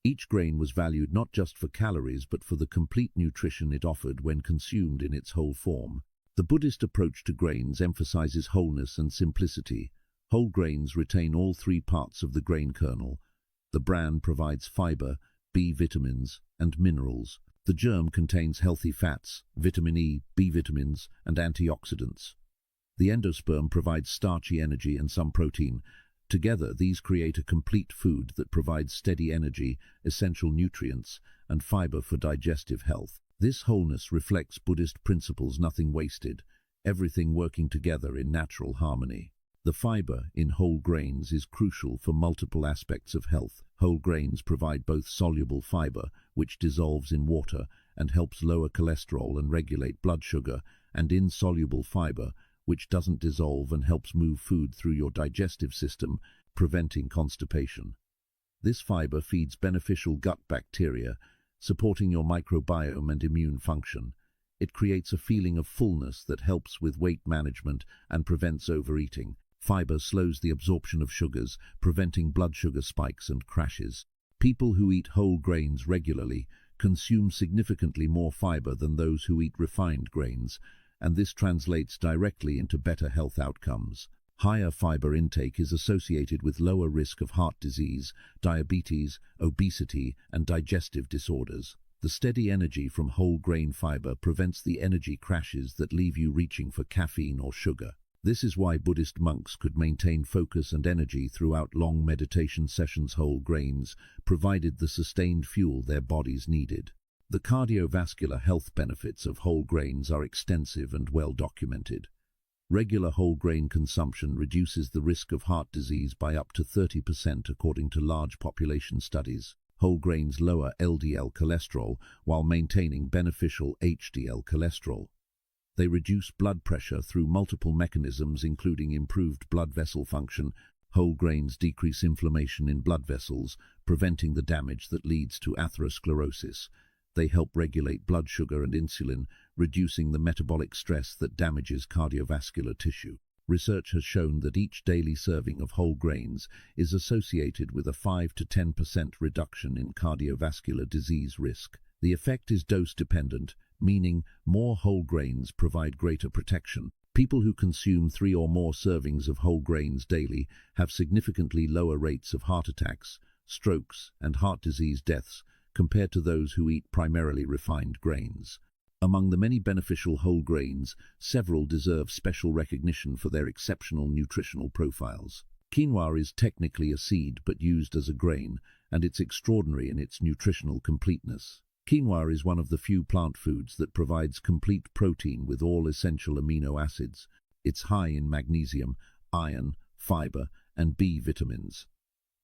Each grain was valued not just for calories but for the complete nutrition it offered when consumed in its whole form. The Buddhist approach to grains emphasizes wholeness and simplicity. Whole grains retain all 3 parts of the grain kernel. The bran provides fiber, B vitamins, and minerals. The germ contains healthy fats, vitamin E, B vitamins, and antioxidants. The endosperm provides starchy energy and some protein. Together, these create a complete food that provides steady energy, essential nutrients, and fiber for digestive health. This wholeness reflects Buddhist principles: nothing wasted, everything working together in natural harmony. The fiber in whole grains is crucial for multiple aspects of health. Whole grains provide both soluble fiber, which dissolves in water and helps lower cholesterol and regulate blood sugar, and insoluble fiber, which doesn't dissolve and helps move food through your digestive system, preventing constipation. This fiber feeds beneficial gut bacteria, supporting your microbiome and immune function. It creates a feeling of fullness that helps with weight management and prevents overeating. Fiber slows the absorption of sugars, preventing blood sugar spikes and crashes. People who eat whole grains regularly consume significantly more fiber than those who eat refined grains, and this translates directly into better health outcomes. Higher fiber intake is associated with lower risk of heart disease, diabetes, obesity, and digestive disorders. The steady energy from whole grain fiber prevents the energy crashes that leave you reaching for caffeine or sugar. This is why Buddhist monks could maintain focus and energy throughout long meditation sessions. Whole grains provided the sustained fuel their bodies needed. The cardiovascular health benefits of whole grains are extensive and well documented. Regular whole grain consumption reduces the risk of heart disease by up to 30% according to large population studies. Whole grains lower LDL cholesterol while maintaining beneficial HDL cholesterol. They reduce blood pressure through multiple mechanisms, including improved blood vessel function. Whole grains decrease inflammation in blood vessels, preventing the damage that leads to atherosclerosis. They help regulate blood sugar and insulin, reducing the metabolic stress that damages cardiovascular tissue. Research has shown that each daily serving of whole grains is associated with a 5 to 10% reduction in cardiovascular disease risk. The effect is dose-dependent, meaning more whole grains provide greater protection. People who consume 3 or more servings of whole grains daily have significantly lower rates of heart attacks, strokes, and heart disease deaths compared to those who eat primarily refined grains. Among the many beneficial whole grains, several deserve special recognition for their exceptional nutritional profiles. Quinoa is technically a seed but used as a grain, and it's extraordinary in its nutritional completeness. Quinoa is one of the few plant foods that provides complete protein with all essential amino acids. It's high in magnesium, iron, fiber, and B vitamins.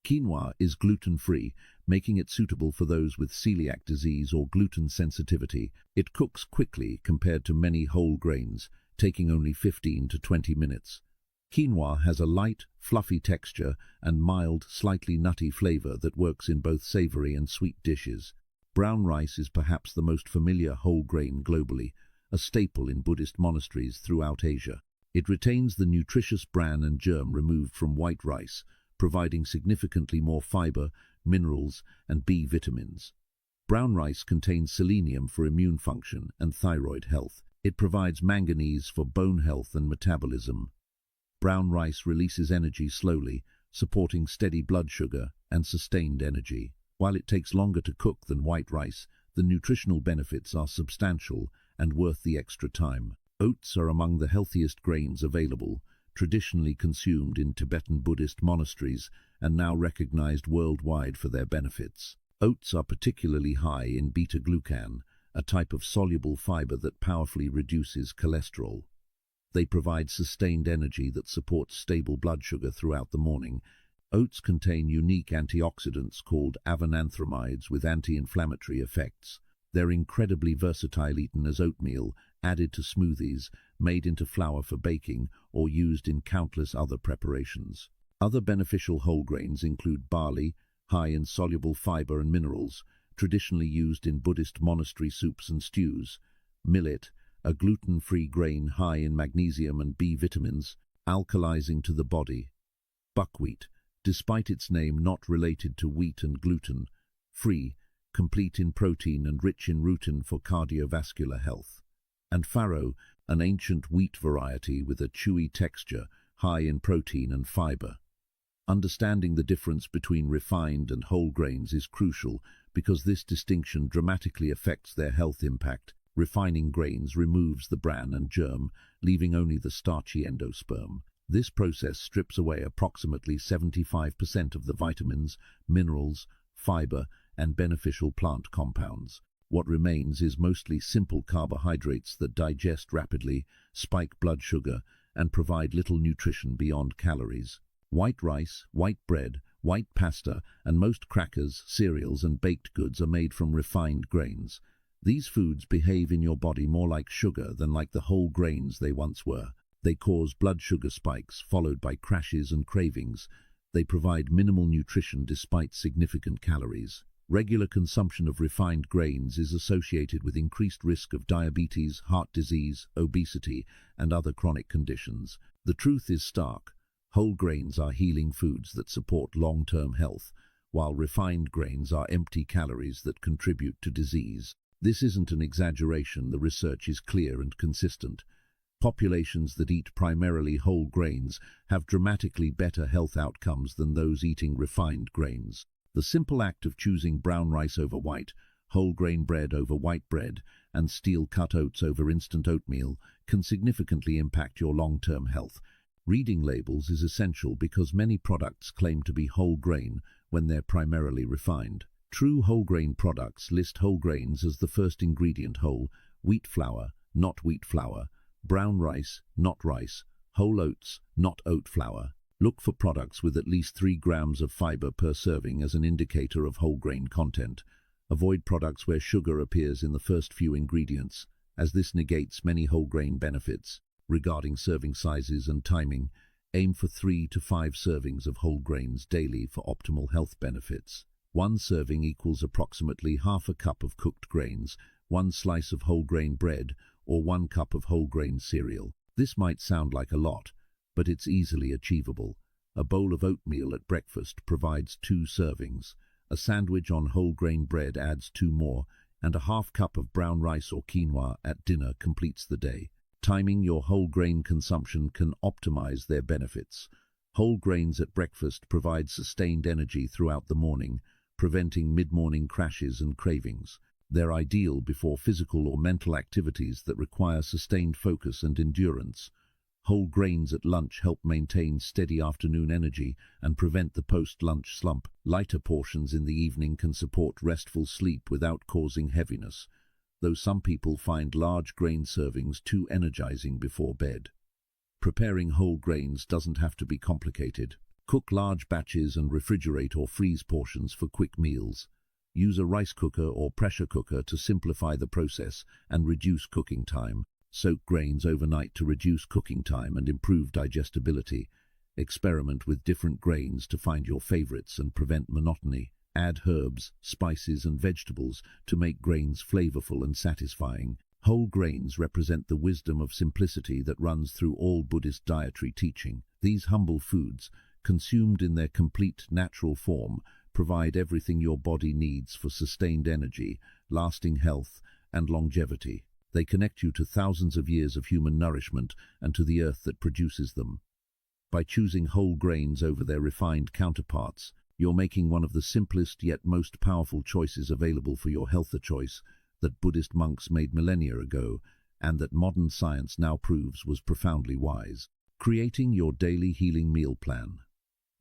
Quinoa is gluten-free, making it suitable for those with celiac disease or gluten sensitivity. It cooks quickly compared to many whole grains, taking only 15 to 20 minutes. Quinoa has a light, fluffy texture and mild, slightly nutty flavor that works in both savory and sweet dishes. Brown rice is perhaps the most familiar whole grain globally, a staple in Buddhist monasteries throughout Asia. It retains the nutritious bran and germ removed from white rice, providing significantly more fiber, minerals, and B vitamins. Brown rice contains selenium for immune function and thyroid health. It provides manganese for bone health and metabolism. Brown rice releases energy slowly, supporting steady blood sugar and sustained energy. While it takes longer to cook than white rice, the nutritional benefits are substantial and worth the extra time. Oats are among the healthiest grains available, traditionally consumed in Tibetan Buddhist monasteries and now recognized worldwide for their benefits. Oats are particularly high in beta-glucan, a type of soluble fiber that powerfully reduces cholesterol. They provide sustained energy that supports stable blood sugar throughout the morning. Oats contain unique antioxidants called avananthramides with anti-inflammatory effects. They're incredibly versatile, eaten as oatmeal, added to smoothies, made into flour for baking, or used in countless other preparations. Other beneficial whole grains include barley, high in soluble fiber and minerals, traditionally used in Buddhist monastery soups and stews. Millet, a gluten-free grain high in magnesium and B vitamins, alkalizing to the body. Buckwheat, despite its name not related to wheat and gluten, free, complete in protein and rich in rutin for cardiovascular health. And farro, an ancient wheat variety with a chewy texture, high in protein and fiber. Understanding the difference between refined and whole grains is crucial because this distinction dramatically affects their health impact. Refining grains removes the bran and germ, leaving only the starchy endosperm. This process strips away approximately 75% of the vitamins, minerals, fiber, and beneficial plant compounds. What remains is mostly simple carbohydrates that digest rapidly, spike blood sugar, and provide little nutrition beyond calories. White rice, white bread, white pasta, and most crackers, cereals, and baked goods are made from refined grains. These foods behave in your body more like sugar than like the whole grains they once were. They cause blood sugar spikes, followed by crashes and cravings. They provide minimal nutrition despite significant calories. Regular consumption of refined grains is associated with increased risk of diabetes, heart disease, obesity, and other chronic conditions. The truth is stark. Whole grains are healing foods that support long-term health, while refined grains are empty calories that contribute to disease. This isn't an exaggeration. The research is clear and consistent. Populations that eat primarily whole grains have dramatically better health outcomes than those eating refined grains. The simple act of choosing brown rice over white, whole grain bread over white bread, and steel-cut oats over instant oatmeal can significantly impact your long-term health. Reading labels is essential because many products claim to be whole grain when they're primarily refined. True whole grain products list whole grains as the first ingredient: whole, wheat flour, not wheat flour, brown rice, not rice, whole oats, not oat flour. Look for products with at least 3 grams of fiber per serving as an indicator of whole grain content. Avoid products where sugar appears in the first few ingredients, as this negates many whole grain benefits. Regarding serving sizes and timing, aim for 3 to 5 servings of whole grains daily for optimal health benefits. 1 serving equals approximately half a cup of cooked grains, 1 slice of whole grain bread, or 1 cup of whole grain cereal. This might sound like a lot, but it's easily achievable. A bowl of oatmeal at breakfast provides 2 servings. A sandwich on whole grain bread adds 2 more, and a half cup of brown rice or quinoa at dinner completes the day. Timing your whole grain consumption can optimize their benefits. Whole grains at breakfast provide sustained energy throughout the morning, preventing mid-morning crashes and cravings. They're ideal before physical or mental activities that require sustained focus and endurance. Whole grains at lunch help maintain steady afternoon energy and prevent the post-lunch slump. Lighter portions in the evening can support restful sleep without causing heaviness, though some people find large grain servings too energizing before bed. Preparing whole grains doesn't have to be complicated. Cook large batches and refrigerate or freeze portions for quick meals. Use a rice cooker or pressure cooker to simplify the process and reduce cooking time. Soak grains overnight to reduce cooking time and improve digestibility. Experiment with different grains to find your favorites and prevent monotony. Add herbs, spices and vegetables to make grains flavorful and satisfying. Whole grains represent the wisdom of simplicity that runs through all Buddhist dietary teaching. These humble foods, consumed in their complete natural form, provide everything your body needs for sustained energy, lasting health, and longevity. They connect you to thousands of years of human nourishment and to the earth that produces them. By choosing whole grains over their refined counterparts, you're making one of the simplest yet most powerful choices available for your health, a choice that Buddhist monks made millennia ago and that modern science now proves was profoundly wise. Creating your daily healing meal plan.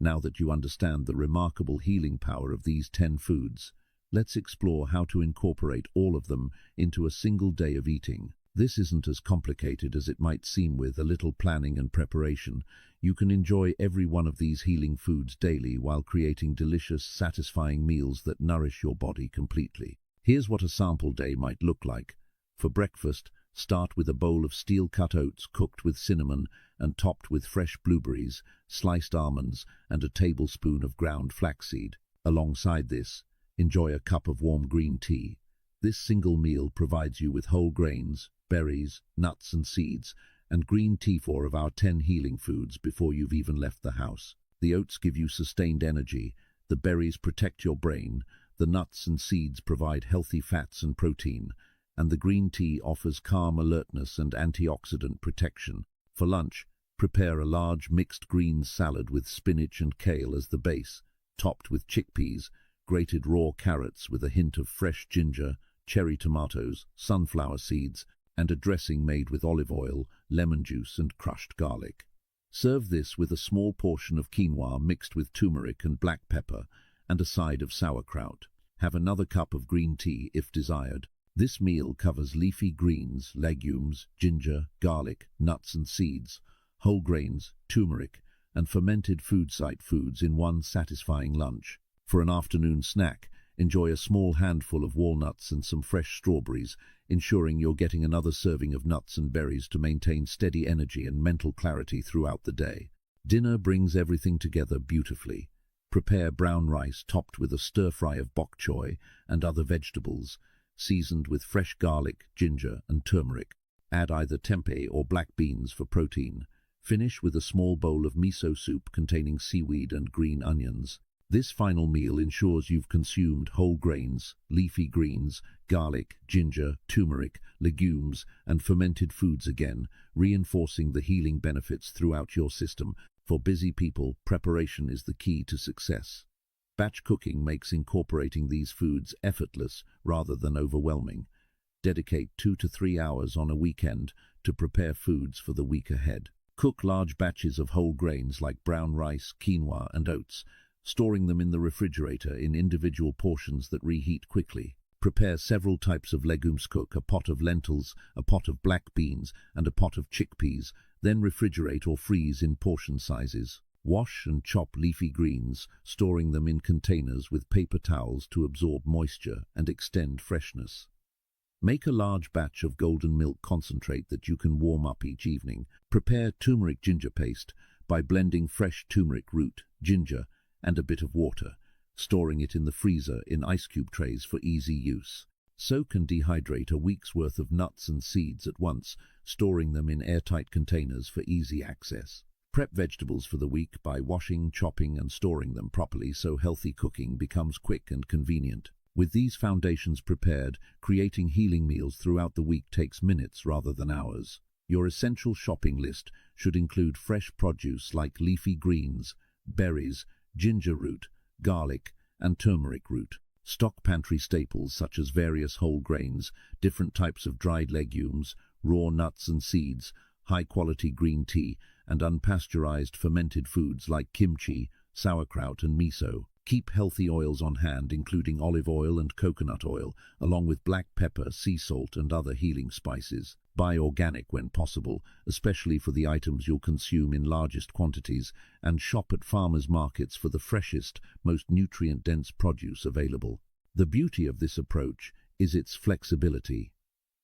Now that you understand the remarkable healing power of these 10 foods, let's explore how to incorporate all of them into a single day of eating. This isn't as complicated as it might seem. With a little planning and preparation, you can enjoy every one of these healing foods daily while creating delicious, satisfying meals that nourish your body completely. Here's what a sample day might look like. For breakfast, start with a bowl of steel-cut oats cooked with cinnamon and topped with fresh blueberries, sliced almonds, and a tablespoon of ground flaxseed. Alongside this, enjoy a cup of warm green tea. This single meal provides you with whole grains, berries, nuts and seeds, and green tea, 4 of our 10 healing foods before you've even left the house. The oats give you sustained energy, the berries protect your brain, the nuts and seeds provide healthy fats and protein, and the green tea offers calm alertness and antioxidant protection. For lunch, prepare a large mixed greens salad with spinach and kale as the base, topped with chickpeas, grated raw carrots with a hint of fresh ginger, cherry tomatoes, sunflower seeds, and a dressing made with olive oil, lemon juice and crushed garlic. Serve this with a small portion of quinoa mixed with turmeric and black pepper and a side of sauerkraut. Have another cup of green tea if desired. This meal covers leafy greens, legumes, ginger, garlic, nuts and seeds, whole grains, turmeric, and fermented food site foods in one satisfying lunch. For an afternoon snack, enjoy a small handful of walnuts and some fresh strawberries, ensuring you're getting another serving of nuts and berries to maintain steady energy and mental clarity throughout the day. Dinner brings everything together beautifully. Prepare brown rice topped with a stir-fry of bok choy and other vegetables, seasoned with fresh garlic, ginger, and turmeric. Add either tempeh or black beans for protein. Finish with a small bowl of miso soup containing seaweed and green onions. This final meal ensures you've consumed whole grains, leafy greens, garlic, ginger, turmeric, legumes, and fermented foods again, reinforcing the healing benefits throughout your system. For busy people, preparation is the key to success. Batch cooking makes incorporating these foods effortless rather than overwhelming. Dedicate 2 to 3 hours on a weekend to prepare foods for the week ahead. Cook large batches of whole grains like brown rice, quinoa, and oats, storing them in the refrigerator in individual portions that reheat quickly. Prepare several types of legumes. Cook a pot of lentils, a pot of black beans, and a pot of chickpeas, then refrigerate or freeze in portion sizes. Wash and chop leafy greens, storing them in containers with paper towels to absorb moisture and extend freshness. Make a large batch of golden milk concentrate that you can warm up each evening. Prepare turmeric ginger paste by blending fresh turmeric root, ginger, and a bit of water, storing it in the freezer in ice cube trays for easy use. Soak and dehydrate a week's worth of nuts and seeds at once, storing them in airtight containers for easy access. Prep vegetables for the week by washing, chopping, and storing them properly so healthy cooking becomes quick and convenient. With these foundations prepared, creating healing meals throughout the week takes minutes rather than hours. Your essential shopping list should include fresh produce like leafy greens, berries, ginger root, garlic, and turmeric root. Stock pantry staples such as various whole grains, different types of dried legumes, raw nuts and seeds, high-quality green tea, and unpasteurized fermented foods like kimchi, sauerkraut, and miso. Keep healthy oils on hand, including olive oil and coconut oil, along with black pepper, sea salt, and other healing spices. Buy organic when possible, especially for the items you'll consume in largest quantities, and shop at farmers' markets for the freshest, most nutrient-dense produce available. The beauty of this approach is its flexibility.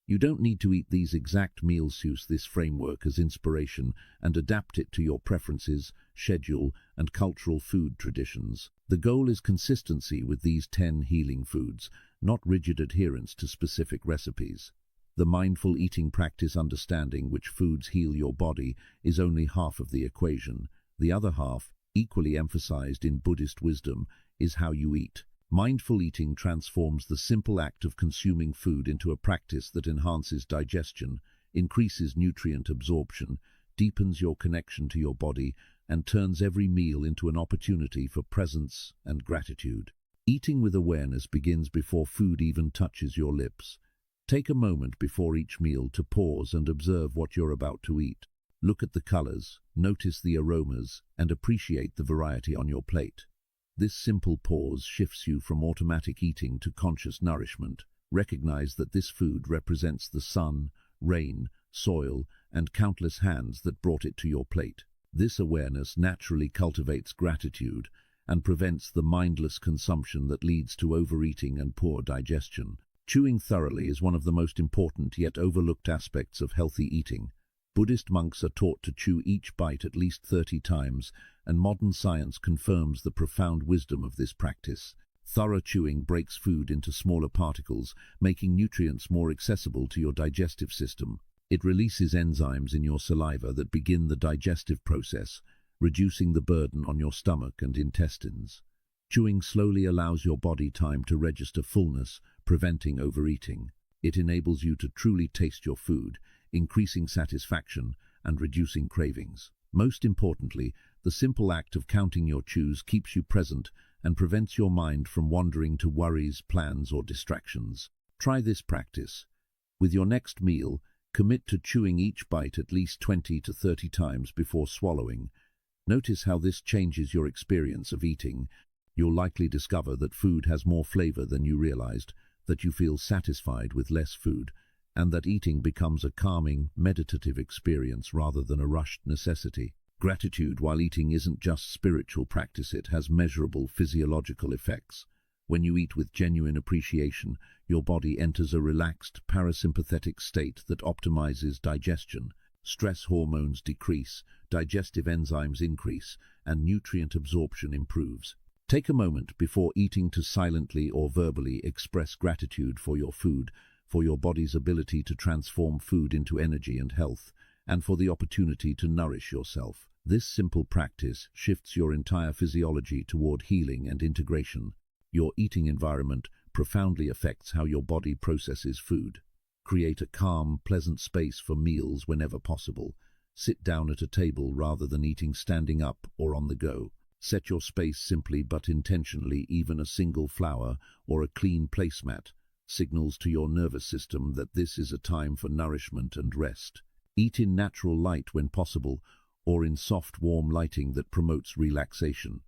You don't need to eat these exact meals. Use this framework as inspiration and adapt it to your preferences, schedule, and cultural food traditions. The goal is consistency with these 10 healing foods, not rigid adherence to specific recipes. The mindful eating practice, understanding which foods heal your body, is only half of the equation. The other half, equally emphasized in Buddhist wisdom, is how you eat. Mindful eating transforms the simple act of consuming food into a practice that enhances digestion, increases nutrient absorption, deepens your connection to your body, and turns every meal into an opportunity for presence and gratitude. Eating with awareness begins before food even touches your lips. Take a moment before each meal to pause and observe what you're about to eat. Look at the colors, notice the aromas, and appreciate the variety on your plate. This simple pause shifts you from automatic eating to conscious nourishment. Recognize that this food represents the sun, rain, soil, and countless hands that brought it to your plate. This awareness naturally cultivates gratitude and prevents the mindless consumption that leads to overeating and poor digestion. Chewing thoroughly is one of the most important yet overlooked aspects of healthy eating. Buddhist monks are taught to chew each bite at least 30 times, and modern science confirms the profound wisdom of this practice. Thorough chewing breaks food into smaller particles, making nutrients more accessible to your digestive system. It releases enzymes in your saliva that begin the digestive process, reducing the burden on your stomach and intestines. Chewing slowly allows your body time to register fullness, preventing overeating. It enables you to truly taste your food, increasing satisfaction and reducing cravings. Most importantly, the simple act of counting your chews keeps you present and prevents your mind from wandering to worries, plans, or distractions. Try this practice. With your next meal, commit to chewing each bite at least 20 to 30 times before swallowing. Notice how this changes your experience of eating. You'll likely discover that food has more flavor than you realized, that you feel satisfied with less food, and that eating becomes a calming, meditative experience rather than a rushed necessity. Gratitude while eating isn't just spiritual practice, it has measurable physiological effects. When you eat with genuine appreciation, your body enters a relaxed, parasympathetic state that optimizes digestion. Stress hormones decrease, digestive enzymes increase, and nutrient absorption improves. Take a moment before eating to silently or verbally express gratitude for your food, for your body's ability to transform food into energy and health, and for the opportunity to nourish yourself. This simple practice shifts your entire physiology toward healing and integration. Your eating environment profoundly affects how your body processes food. Create a calm, pleasant space for meals whenever possible. Sit down at a table rather than eating standing up or on the go. Set your space simply but intentionally. Even a single flower or a clean placemat signals to your nervous system that this is a time for nourishment and rest. Eat in natural light when possible, or in soft, warm lighting that promotes relaxation.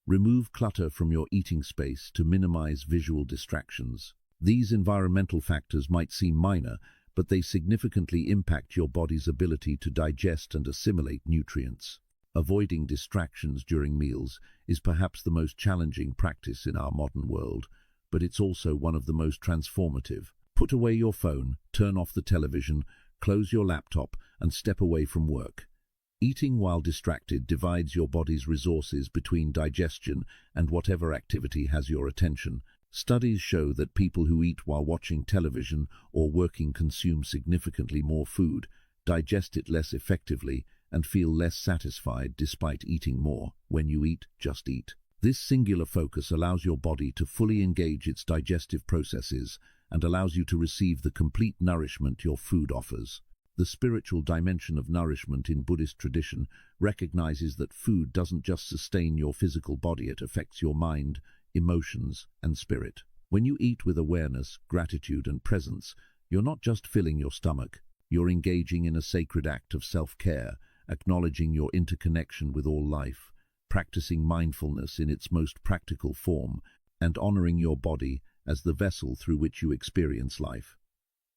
Remove clutter from your eating space to minimize visual distractions. These environmental factors might seem minor, but they significantly impact your body's ability to digest and assimilate nutrients. Avoiding distractions during meals is perhaps the most challenging practice in our modern world, but it's also one of the most transformative. Put away your phone, turn off the television, close your laptop, and step away from work. Eating while distracted divides your body's resources between digestion and whatever activity has your attention. Studies show that people who eat while watching television or working consume significantly more food, digest it less effectively, and feel less satisfied despite eating more. When you eat, just eat. This singular focus allows your body to fully engage its digestive processes and allows you to receive the complete nourishment your food offers. The spiritual dimension of nourishment in Buddhist tradition recognizes that food doesn't just sustain your physical body, it affects your mind, emotions, and spirit. When you eat with awareness, gratitude, and presence, you're not just filling your stomach, you're engaging in a sacred act of self-care, acknowledging your interconnection with all life, practicing mindfulness in its most practical form, and honoring your body as the vessel through which you experience life.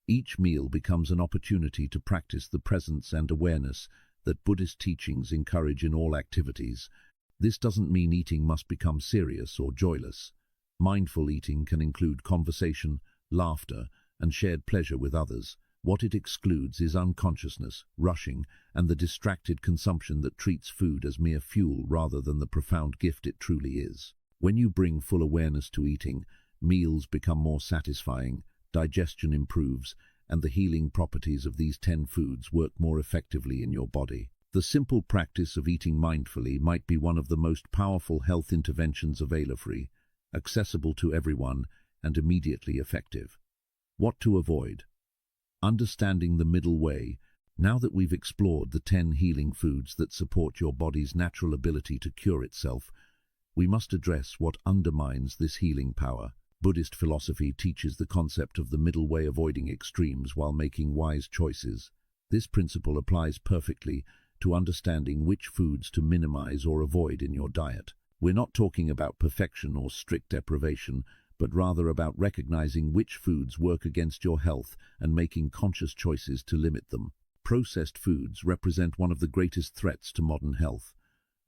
Each meal becomes an opportunity to practice the presence and awareness that Buddhist teachings encourage in all activities. This doesn't mean eating must become serious or joyless. Mindful eating can include conversation, laughter, and shared pleasure with others. What it excludes is unconsciousness, rushing, and the distracted consumption that treats food as mere fuel rather than the profound gift it truly is. When you bring full awareness to eating, meals become more satisfying, digestion improves, and the healing properties of these 10 foods work more effectively in your body. The simple practice of eating mindfully might be one of the most powerful health interventions available, accessible to everyone, and immediately effective. What to avoid? Understanding the middle way. Now that we've explored the 10 healing foods that support your body's natural ability to cure itself, we must address what undermines this healing power. Buddhist philosophy teaches the concept of the middle way, avoiding extremes while making wise choices. This principle applies perfectly to understanding which foods to minimize or avoid in your diet. We're not talking about perfection or strict deprivation, but rather about recognizing which foods work against your health and making conscious choices to limit them. Processed foods represent one of the greatest threats to modern health.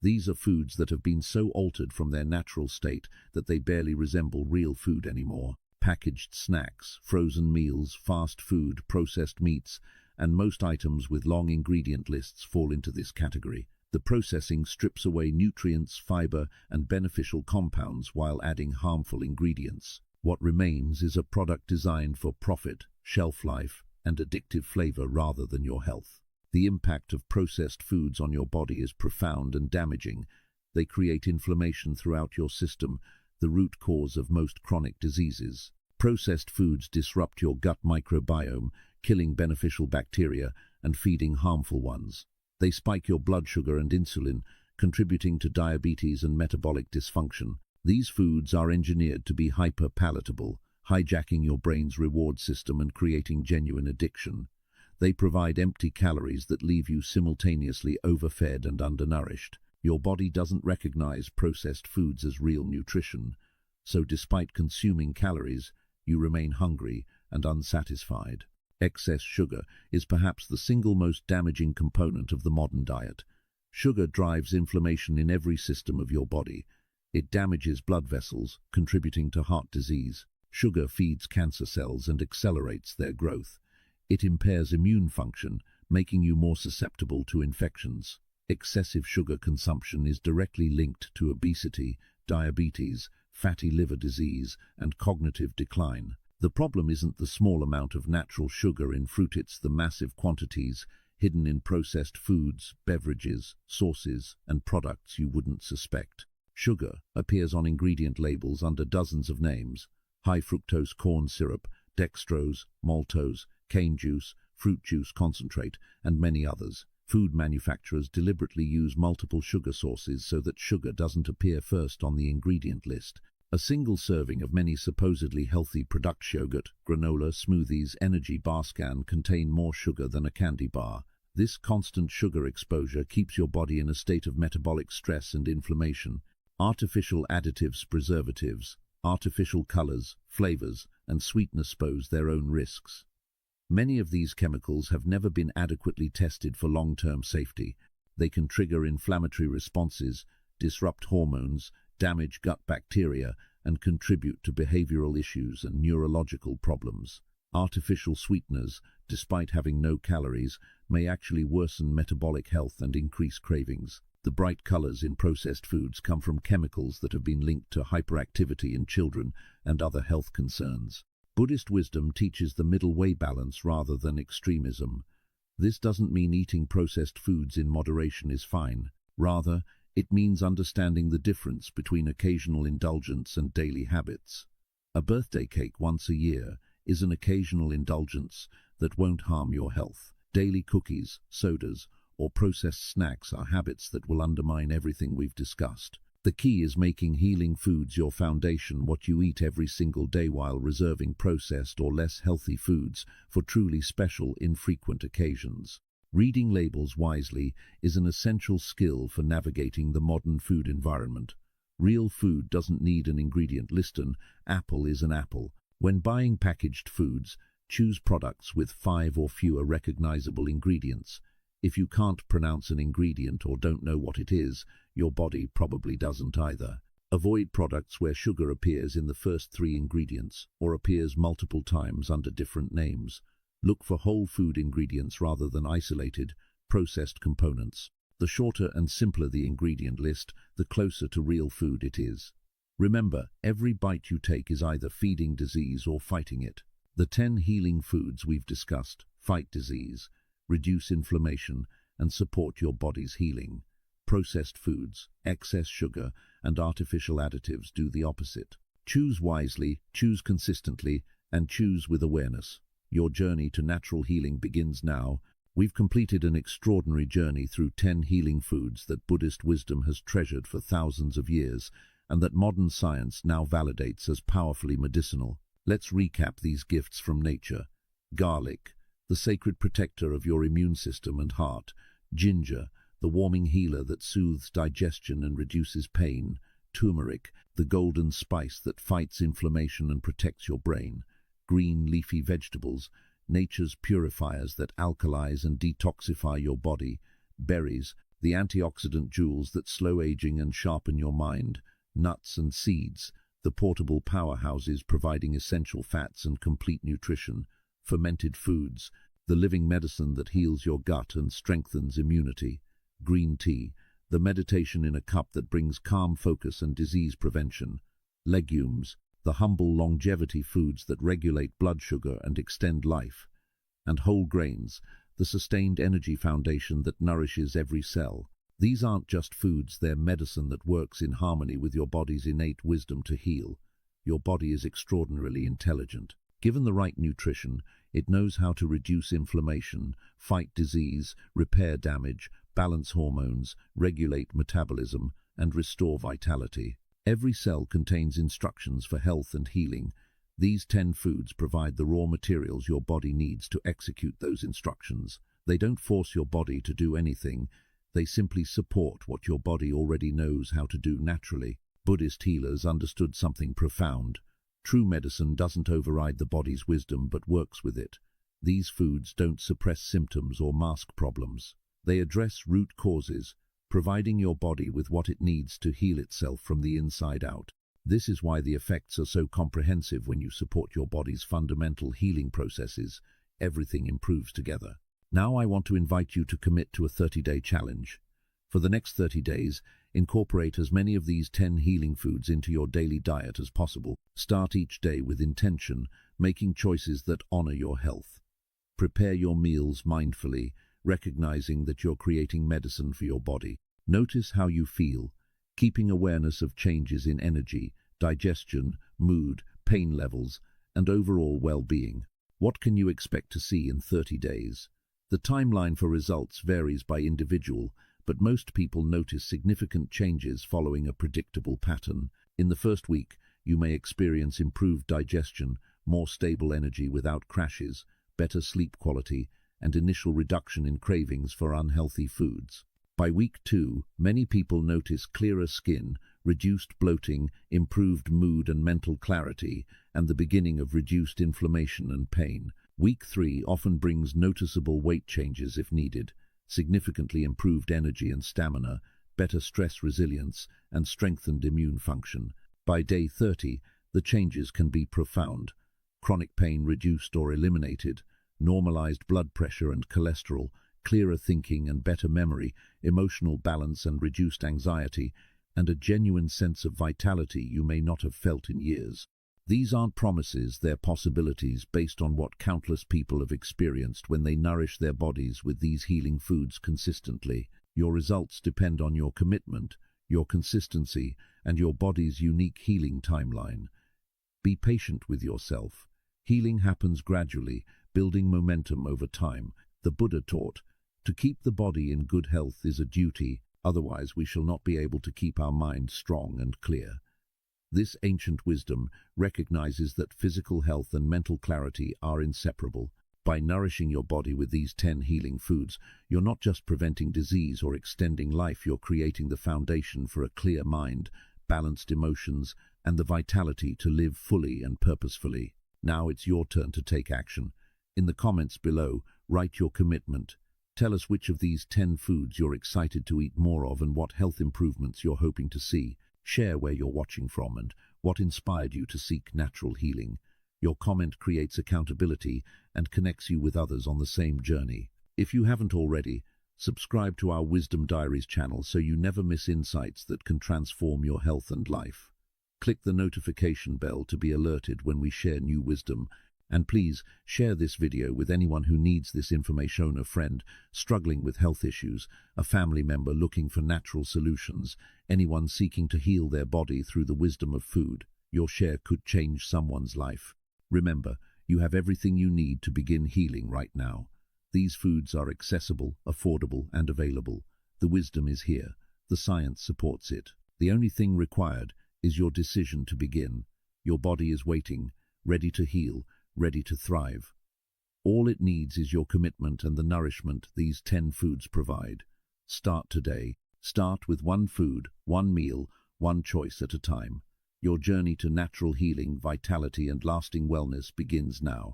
These are foods that have been so altered from their natural state that they barely resemble real food anymore. Packaged snacks, frozen meals, fast food, processed meats, and most items with long ingredient lists fall into this category. The processing strips away nutrients, fiber, and beneficial compounds while adding harmful ingredients. What remains is a product designed for profit, shelf life, and addictive flavor rather than your health. The impact of processed foods on your body is profound and damaging. They create inflammation throughout your system, the root cause of most chronic diseases. Processed foods disrupt your gut microbiome, killing beneficial bacteria and feeding harmful ones. They spike your blood sugar and insulin, contributing to diabetes and metabolic dysfunction. These foods are engineered to be hyper-palatable, hijacking your brain's reward system and creating genuine addiction. They provide empty calories that leave you simultaneously overfed and undernourished. Your body doesn't recognize processed foods as real nutrition, so despite consuming calories, you remain hungry and unsatisfied. Excess sugar is perhaps the single most damaging component of the modern diet. Sugar drives inflammation in every system of your body. It damages blood vessels, contributing to heart disease. Sugar feeds cancer cells and accelerates their growth. It impairs immune function, making you more susceptible to infections. Excessive sugar consumption is directly linked to obesity, diabetes, fatty liver disease, and cognitive decline. The problem isn't the small amount of natural sugar in fruit, it's the massive quantities hidden in processed foods, beverages, sauces, and products you wouldn't suspect. Sugar appears on ingredient labels under dozens of names: high fructose corn syrup, dextrose, maltose, cane juice, fruit juice concentrate, and many others. Food manufacturers deliberately use multiple sugar sources so that sugar doesn't appear first on the ingredient list. A single serving of many supposedly healthy product yogurt, granola, smoothies, energy bars can contain more sugar than a candy bar. This constant sugar exposure keeps your body in a state of metabolic stress and inflammation. Artificial additives, preservatives, artificial colors, flavors, and sweetness pose their own risks. Many of these chemicals have never been adequately tested for long-term safety. They can trigger inflammatory responses, disrupt hormones, damage gut bacteria, and contribute to behavioral issues and neurological problems. Artificial sweeteners, despite having no calories, may actually worsen metabolic health and increase cravings. The bright colors in processed foods come from chemicals that have been linked to hyperactivity in children and other health concerns. Buddhist wisdom teaches the middle way, balance rather than extremism. This doesn't mean eating processed foods in moderation is fine. Rather, it means understanding the difference between occasional indulgence and daily habits. A birthday cake once a year is an occasional indulgence that won't harm your health. Daily cookies, sodas, or processed snacks are habits that will undermine everything we've discussed. The key is making healing foods your foundation, what you eat every single day, while reserving processed or less healthy foods for truly special, infrequent occasions. Reading labels wisely is an essential skill for navigating the modern food environment. Real food doesn't need an ingredient list. An apple is an apple. When buying packaged foods, Choose products with 5 or fewer recognizable ingredients. If you can't pronounce an ingredient or don't know what it is, your body probably doesn't either. Avoid products where sugar appears in the first 3 ingredients or appears multiple times under different names. Look for whole food ingredients rather than isolated, processed components. The shorter and simpler the ingredient list, the closer to real food it is. Remember, every bite you take is either feeding disease or fighting it. The 10 healing foods we've discussed fight disease, reduce inflammation, and support your body's healing. Processed foods, excess sugar, and artificial additives do the opposite. Choose wisely, choose consistently, and choose with awareness. Your journey to natural healing begins now. We've completed an extraordinary journey through 10 healing foods that Buddhist wisdom has treasured for thousands of years, and that modern science now validates as powerfully medicinal. Let's recap these gifts from nature. Garlic, the sacred protector of your immune system and heart. Ginger, the warming healer that soothes digestion and reduces pain. Turmeric, the golden spice that fights inflammation and protects your brain. Green leafy vegetables, nature's purifiers that alkalize and detoxify your body. Berries, the antioxidant jewels that slow aging and sharpen your mind. Nuts and seeds, the portable powerhouses providing essential fats and complete nutrition. Fermented foods, the living medicine that heals your gut and strengthens immunity. Green tea, the meditation in a cup that brings calm focus and disease prevention. Legumes, the humble longevity foods that regulate blood sugar and extend life. And whole grains, the sustained energy foundation that nourishes every cell. These aren't just foods, they're medicine that works in harmony with your body's innate wisdom to heal. Your body is extraordinarily intelligent. Given the right nutrition, it knows how to reduce inflammation, fight disease, repair damage, balance hormones, regulate metabolism, and restore vitality. Every cell contains instructions for health and healing. These 10 foods provide the raw materials your body needs to execute those instructions. They don't force your body to do anything. They simply support what your body already knows how to do naturally. Buddhist healers understood something profound. True medicine doesn't override the body's wisdom but works with it. These foods don't suppress symptoms or mask problems. They address root causes, providing your body with what it needs to heal itself from the inside out. This is why the effects are so comprehensive. When you support your body's fundamental healing processes, everything improves together. Now I want to invite you to commit to a 30-day challenge. For the next 30 days, incorporate as many of these 10 healing foods into your daily diet as possible. Start each day with intention, making choices that honor your health. Prepare your meals mindfully, recognizing that you're creating medicine for your body. Notice how you feel, keeping awareness of changes in energy, digestion, mood, pain levels, and overall well-being. What can you expect to see in 30 days? The timeline for results varies by individual, but most people notice significant changes following a predictable pattern. In the first week, you may experience improved digestion, more stable energy without crashes, better sleep quality, and initial reduction in cravings for unhealthy foods. By week 2, many people notice clearer skin, reduced bloating, improved mood and mental clarity, and the beginning of reduced inflammation and pain. Week 3 often brings noticeable weight changes if needed, significantly improved energy and stamina, better stress resilience, and strengthened immune function. By day 30, the changes can be profound. Chronic pain reduced or eliminated, normalized blood pressure and cholesterol, clearer thinking and better memory, emotional balance and reduced anxiety, and a genuine sense of vitality you may not have felt in years. These aren't promises, they're possibilities based on what countless people have experienced when they nourish their bodies with these healing foods consistently. Your results depend on your commitment, your consistency, and your body's unique healing timeline. Be patient with yourself. Healing happens gradually, building momentum over time. The Buddha taught, to keep the body in good health is a duty, otherwise we shall not be able to keep our mind strong and clear. This ancient wisdom recognizes that physical health and mental clarity are inseparable. By nourishing your body with these 10 healing foods, you're not just preventing disease or extending life, you're creating the foundation for a clear mind, balanced emotions, and the vitality to live fully and purposefully. Now it's your turn to take action. In the comments below, write your commitment. Tell us which of these 10 foods you're excited to eat more of and what health improvements you're hoping to see. Share where you're watching from and what inspired you to seek natural healing. Your comment creates accountability and connects you with others on the same journey. If you haven't already, subscribe to our Wisdom Diaries channel so you never miss insights that can transform your health and life. Click the notification bell to be alerted when we share new wisdom. And please share this video with anyone who needs this information: a friend struggling with health issues, a family member looking for natural solutions, anyone seeking to heal their body through the wisdom of food. Your share could change someone's life. Remember, you have everything you need to begin healing right now. These foods are accessible, affordable, and available. The wisdom is here. The science supports it. The only thing required is your decision to begin. Your body is waiting, ready to heal, ready to thrive. All it needs is your commitment and the nourishment these 10 foods provide. Start today. Start with one food, one meal, one choice at a time. Your journey to natural healing, vitality, and lasting wellness begins now.